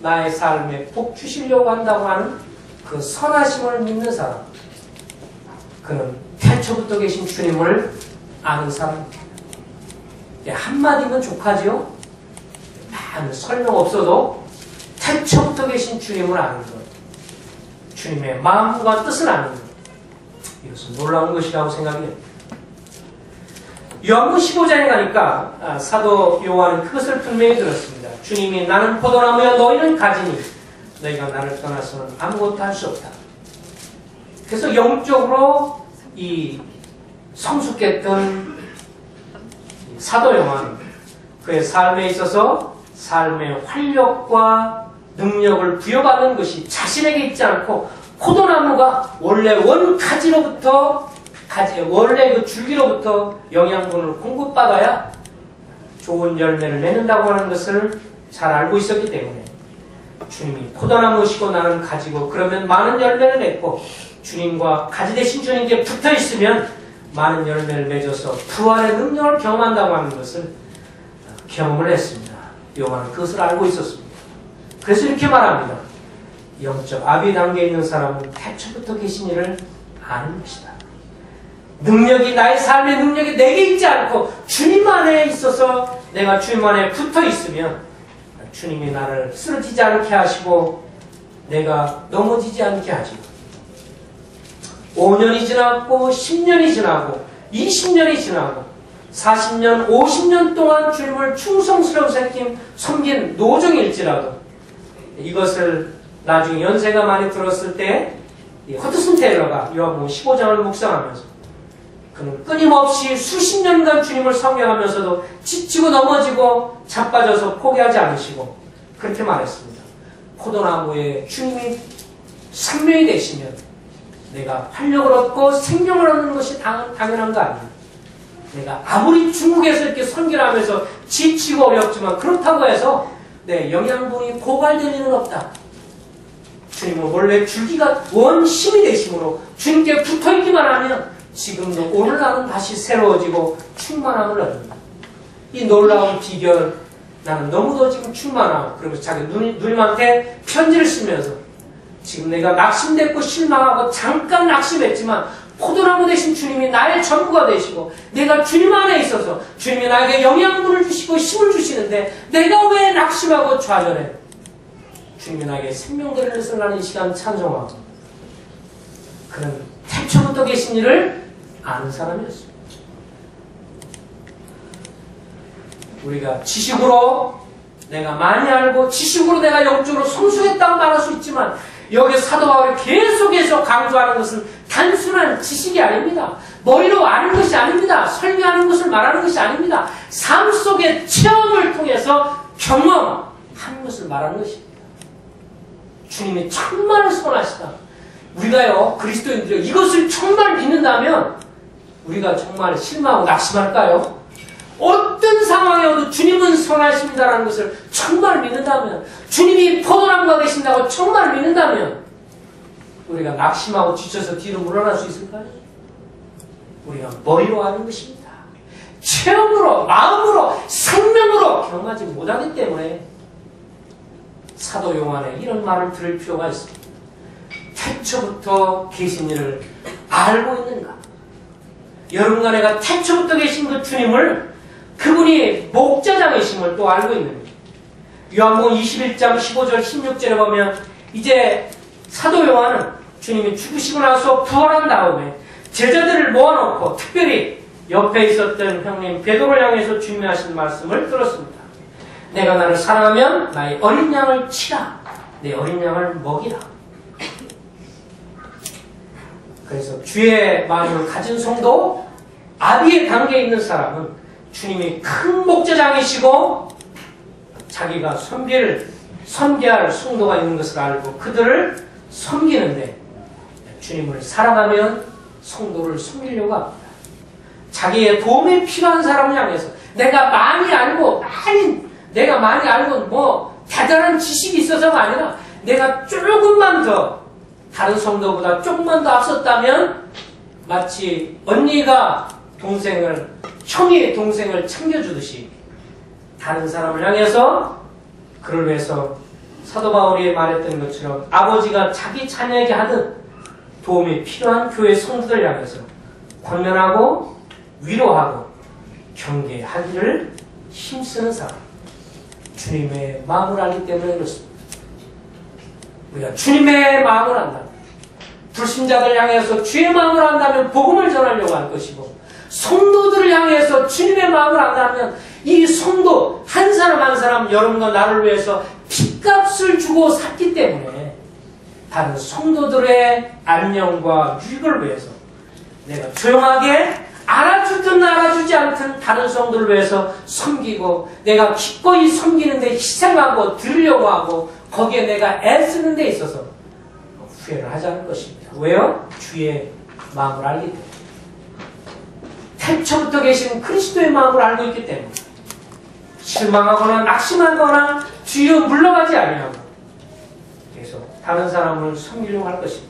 나의 삶에 복 주시려고 한다고 하는 그 선하심을 믿는 사람, 그는 태초부터 계신 주님을 아는 사람입니다. 한마디면 족하죠? 많은 설명 없어도 태초부터 계신 주님을 아는 것, 주님의 마음과 뜻을 아는 것, 이것은 놀라운 것이라고 생각이 됩니다. 요한복음 15장에 가니까 사도 요한은 그것을 분명히 들었습니다. 주님이 나는 포도나무여 너희는 가지니 너희가 나를 떠나서는 아무것도 할 수 없다. 그래서 영적으로 이 성숙했던 사도 요한, 그의 삶에 있어서 삶의 활력과 능력을 부여받는 것이 자신에게 있지 않고 포도나무가 원래 원가지로부터 원래 그 줄기로부터 영양분을 공급받아야 좋은 열매를 맺는다고 하는 것을 잘 알고 있었기 때문에 주님이 포도나무시고 나는 가지고 그러면 많은 열매를 맺고 주님과 가지 대신 주님께 붙어 있으면 많은 열매를 맺어서 부활의 능력을 경험한다고 하는 것을 경험을 했습니다. 요한은 그것을 알고 있었습니다. 그래서 이렇게 말합니다. 영적 아비 단계에 있는 사람은 태초부터 계신 이를 아는 것이다. 능력이 나의 삶의 능력이 내게 있지 않고 주님 안에 있어서 내가 주님 안에 붙어 있으면 주님이 나를 쓰러지지 않게 하시고 내가 넘어지지 않게 하지. 5년이 지났고 10년이 지나고 20년이 지나고 40년, 50년 동안 주님을 충성스럽게 섬긴 노정일지라도 이것을 나중에 연세가 많이 들었을 때 허드슨 테일러가 요한복음 15장을 묵상하면서 그는 끊임없이 수십 년간 주님을 섬겨하면서도 지치고 넘어지고 자빠져서 포기하지 않으시고 그렇게 말했습니다. 포도나무에 주님이 생명이 되시면 내가 활력을 얻고 생명을 얻는 것이 당연한 거 아니에요. 내가 아무리 중국에서 이렇게 선교를 하면서 지치고 어렵지만 그렇다고 해서 내 영양분이 고갈될 일은 없다. 주님은 원래 줄기가 원심이 되심으로 주님께 붙어있기만 하면 지금도 오늘 나는 다시 새로워지고 충만함을 얻는다. 이 놀라운 비결, 나는 너무도 지금 충만하고 그러면서 자기 누님한테 편지를 쓰면서 지금 내가 낙심됐고 실망하고 잠깐 낙심했지만 포도나무 대신 주님이 나의 전부가 되시고 내가 주님 안에 있어서 주님이 나에게 영양분을 주시고 힘을 주시는데 내가 왜 낙심하고 좌절해? 주님이 나에게 생명 되는 것을 나는 이 시간 찬송하고 그는 태초부터 계신 일을 아는 사람이었습니다. 우리가 지식으로 내가 많이 알고 지식으로 내가 영적으로 성숙했다고 말할 수 있지만 여기 사도 바울이 계속해서 강조하는 것은 단순한 지식이 아닙니다. 머리로 아는 것이 아닙니다. 설명하는 것을 말하는 것이 아닙니다. 삶 속의 체험을 통해서 경험하는 것을 말하는 것입니다. 주님이 정말 선하시다. 우리가요, 그리스도인들이 이것을 정말 믿는다면 우리가 정말 실망하고 낙심할까요? 어떤 상황에도 주님은 선하십니다라는 것을 정말 믿는다면, 주님이 포도나무가 되신다고 정말 믿는다면 우리가 낙심하고 지쳐서 뒤로 물러날 수 있을까요? 우리가 머리로 아는 것입니다. 체험으로, 마음으로, 생명으로 경험하지 못하기 때문에 사도 요한의 이런 말을 들을 필요가 있습니다. 태초부터 계신 이를 알고 있는가? 여러분과 내가 태초부터 계신 그 주님을, 그분이 목자장이심을 또 알고 있는 거예요. 요한복음 21장 15절 16절에 보면 이제 사도 요한은 주님이 죽으시고 나서 부활한 다음에 제자들을 모아놓고 특별히 옆에 있었던 형님 베드로를 향해서 주님이 하신 말씀을 들었습니다. 내가 나를 사랑하면 나의 어린 양을 치라. 내 어린 양을 먹이라. 그래서 주의 마음을 가진 성도, 아비의 단계에 있는 사람은 주님이 큰 목자장이시고 자기가 섬겨할 성도가 있는 것을 알고 그들을 섬기는데 주님을 사랑하면 성도를 섬기려고 합니다. 자기의 도움이 필요한 사람을 향해서 내가 많이 알고 뭐 대단한 지식이 있어서가 아니라 내가 조금만 더 다른 성도보다 조금만 더 앞섰다면 마치 형이 동생을 챙겨주듯이 다른 사람을 향해서 그를 위해서 사도 바울이 말했던 것처럼 아버지가 자기 자녀에게 하듯 도움이 필요한 교회 성도들 향해서 권면하고 위로하고 경계하기를 힘쓰는 사람. 주님의 마음을 알기 때문에 그렇습니다. 우리가 주님의 마음을 안다. 불신자들 향해서 주의 마음을 안다면 복음을 전하려고 할 것이고, 성도들을 향해서 주님의 마음을 안다면 이 성도 한 사람 한 사람, 여러분과 나를 위해서 핏값을 주고 샀기 때문에 다른 성도들의 안녕과 유익을 위해서 내가 조용하게 알아주든 알아주지 않든 다른 성도를 위해서 섬기고, 내가 기꺼이 섬기는데 희생하고 드리려고 하고 거기에 내가 애쓰는 데 있어서 후회를 하지 않을 것입니다. 왜요? 주의 마음을 알기 때문에. 태초부터 계신 그리스도의 마음을 알고 있기 때문에 실망하거나 낙심하거나 뒤로 물러가지 아니하고 계속 다른 사람을 섬기려고 할 것입니다.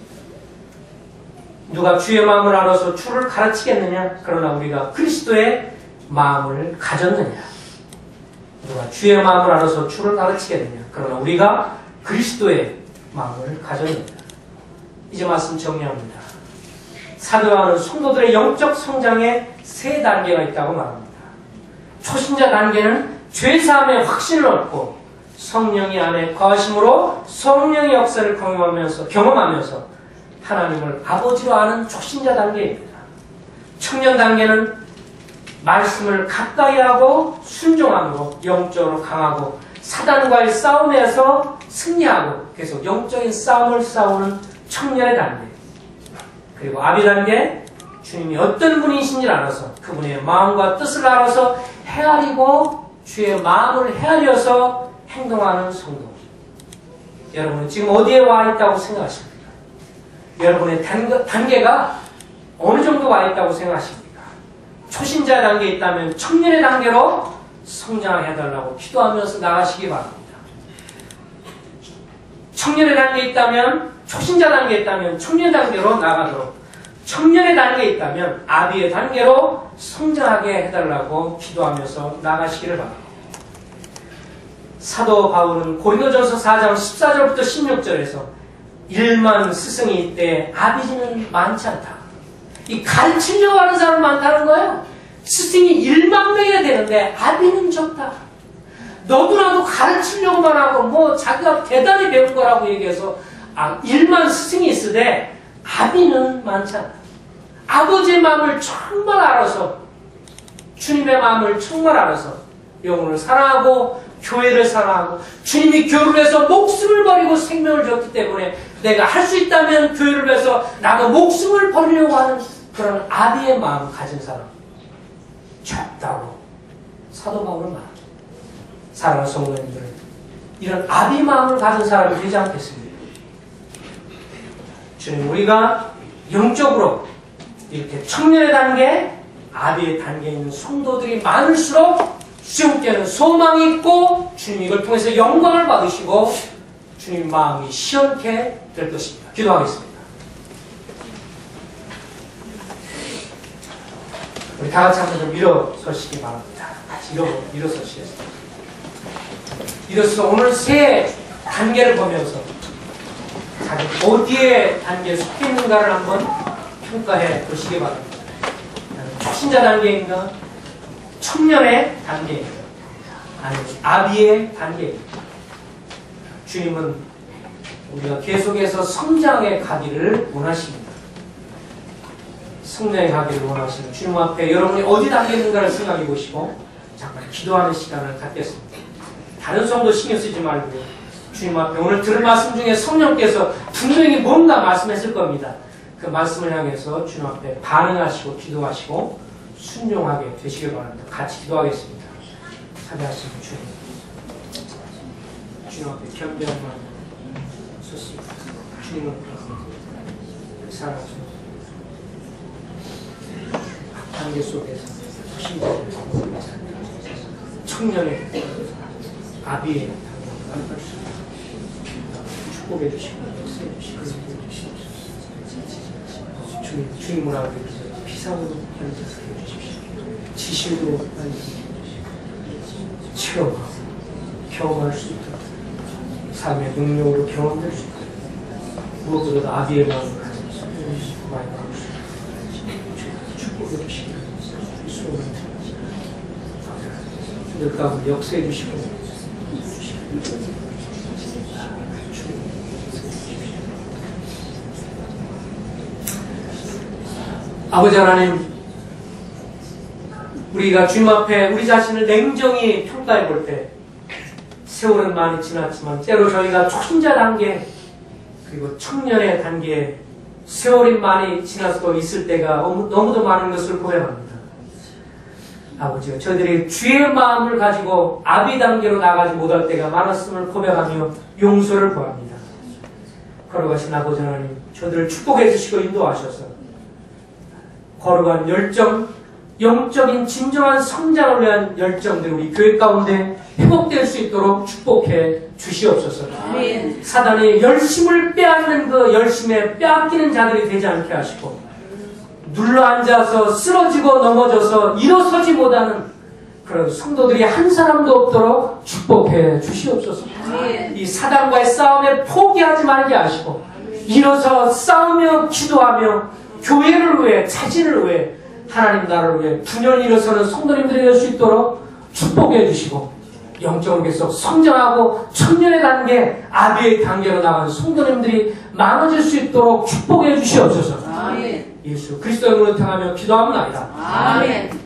누가 주의 마음을 알아서 주를 가르치겠느냐? 그러나 우리가 그리스도의 마음을 가졌느냐? 누가 주의 마음을 알아서 주를 가르치겠느냐? 그러나 우리가 그리스도의 마음을 가졌느냐? 이제 말씀 정리합니다. 사도 요한은 성도들의 영적 성장에 세 단계가 있다고 말합니다. 초신자 단계는 죄사함의 확신을 얻고 성령이 안에 거하심으로 성령의 역사를 경험하면서 하나님을 아버지로 아는 초신자 단계입니다. 청년 단계는 말씀을 가까이 하고 순종함으로 영적으로 강하고 사단과의 싸움에서 승리하고 계속 영적인 싸움을 싸우는 청년의 단계. 그리고 아비 단계, 주님이 어떤 분이신지를 알아서 그분의 마음과 뜻을 알아서 헤아리고 주의 마음을 헤아려서 행동하는 성도. 여러분은 지금 어디에 와 있다고 생각하십니까? 여러분의 단계가 어느 정도 와 있다고 생각하십니까? 초신자 단계에 있다면 청년의 단계로 성장해달라고 기도하면서 나가시기 바랍니다. 청년의 단계에 있다면, 초신자 단계에 있다면 청년 단계로 나가도록, 청년의 단계에 있다면 아비의 단계로 성장하게 해달라고 기도하면서 나가시기를 바랍니다. 사도 바울은 고린도전서 4장 14절부터 16절에서 1만 스승이 있대 아비지는 많지 않다. 이 가르치려고 하는 사람 많다는 거예요. 스승이 1만 명이나 되는데 아비는 적다. 너도 나도 가르치려고만 하고 자기가 대단히 배운 거라고 얘기해서 1만 스승이 있으되 아비는 많지 않다. 아버지의 마음을 정말 알아서, 주님의 마음을 정말 알아서 영혼을 사랑하고 교회를 사랑하고 주님이 교회를 위해서 목숨을 버리고 생명을 줬기 때문에 내가 할 수 있다면 교회를 위해서 나도 목숨을 버리려고 하는 그런 아비의 마음을 가진 사람 적다고 사도 바울은 말합니다. 사랑하는 성도님들, 이런 아비 마음을 가진 사람이 되지 않겠습니까? 주님, 우리가 영적으로 이렇게 청년의 단계, 아비의 단계에 있는 성도들이 많을수록 주님께는 소망이 있고 주님 이걸 통해서 영광을 받으시고 주님 마음이 시원케 될 것입니다. 기도하겠습니다. 우리 다 같이 한번 좀 일어서시기 바랍니다. 같이 일어서시겠습니다. 일어서 오늘 세 단계를 보면서 자기 어디에 단계에 속해 있는가를 한번 평가해 보시기 바랍니다. 초신자 단계인가? 청년의 단계입니다. 아니면 아비의 단계입니다. 주님은 우리가 계속해서 성장해 가기를 원하십니다. 성장해 가기를 원하시는 주님 앞에 여러분이 어디 단계에 있는가를 생각해 보시고 잠깐 기도하는 시간을 갖겠습니다. 다른 성도 신경 쓰지 말고 주님 앞에 오늘 들은 말씀 중에 성령께서 분명히 뭔가 말씀했을 겁니다. 그 말씀을 향해서 주님 앞에 반응하시고 기도하시고 순종하게 되시길 바랍니다. 같이 기도하겠습니다. 사랑하시는 주님 앞에 겸비한 마음 섰습니다. 주님을 사랑하시는 단계 속에서 청년의 아비의 축복해 주시고 역사해 주시고 주님을 하게 피상으로 해 주십시오. 지식으로 체험하고 경험할 수 있도록 삶의 능력으로 경험될 수 있도록 무엇보다도 아비의 마음을 가지고 많이 나올 수 있도록 축복해 주시고 수고를 늘 가운데 역사해 주시고 아버지 하나님, 우리가 주님 앞에 우리 자신을 냉정히 평가해 볼 때 세월은 많이 지났지만 때로 저희가 초신자 단계 그리고 청년의 단계에 세월이 많이 지나서 있을 때가 너무도 많은 것을 고백합니다. 아버지가 저희들이 주의 마음을 가지고 아비 단계로 나가지 못할 때가 많았음을 고백하며 용서를 구합니다. 걸어가신 아버지 하나님, 저희들을 축복해 주시고 인도하셔서 거룩한 열정, 영적인 진정한 성장을 위한 열정들이 우리 교회 가운데 회복될 수 있도록 축복해 주시옵소서. 아멘. 사단이 열심을 빼앗는 그 열심에 빼앗기는 자들이 되지 않게 하시고 눌러앉아서 쓰러지고 넘어져서 일어서지 못하는 그런 성도들이 한 사람도 없도록 축복해 주시옵소서. 아멘. 이 사단과의 싸움에 포기하지 말게 하시고 일어서 싸우며 기도하며 교회를 위해, 자신을 위해, 하나님 나라를 위해 분연히 일어서는 성도님들이 될 수 있도록 축복해 주시고 영적으로 계속 성장하고 청년의 단계, 아비의 단계로 나가는 성도님들이 많아질 수 있도록 축복해 주시옵소서. 아멘. 예수 그리스도의 이름으로 통하며 기도합니다. 아멘.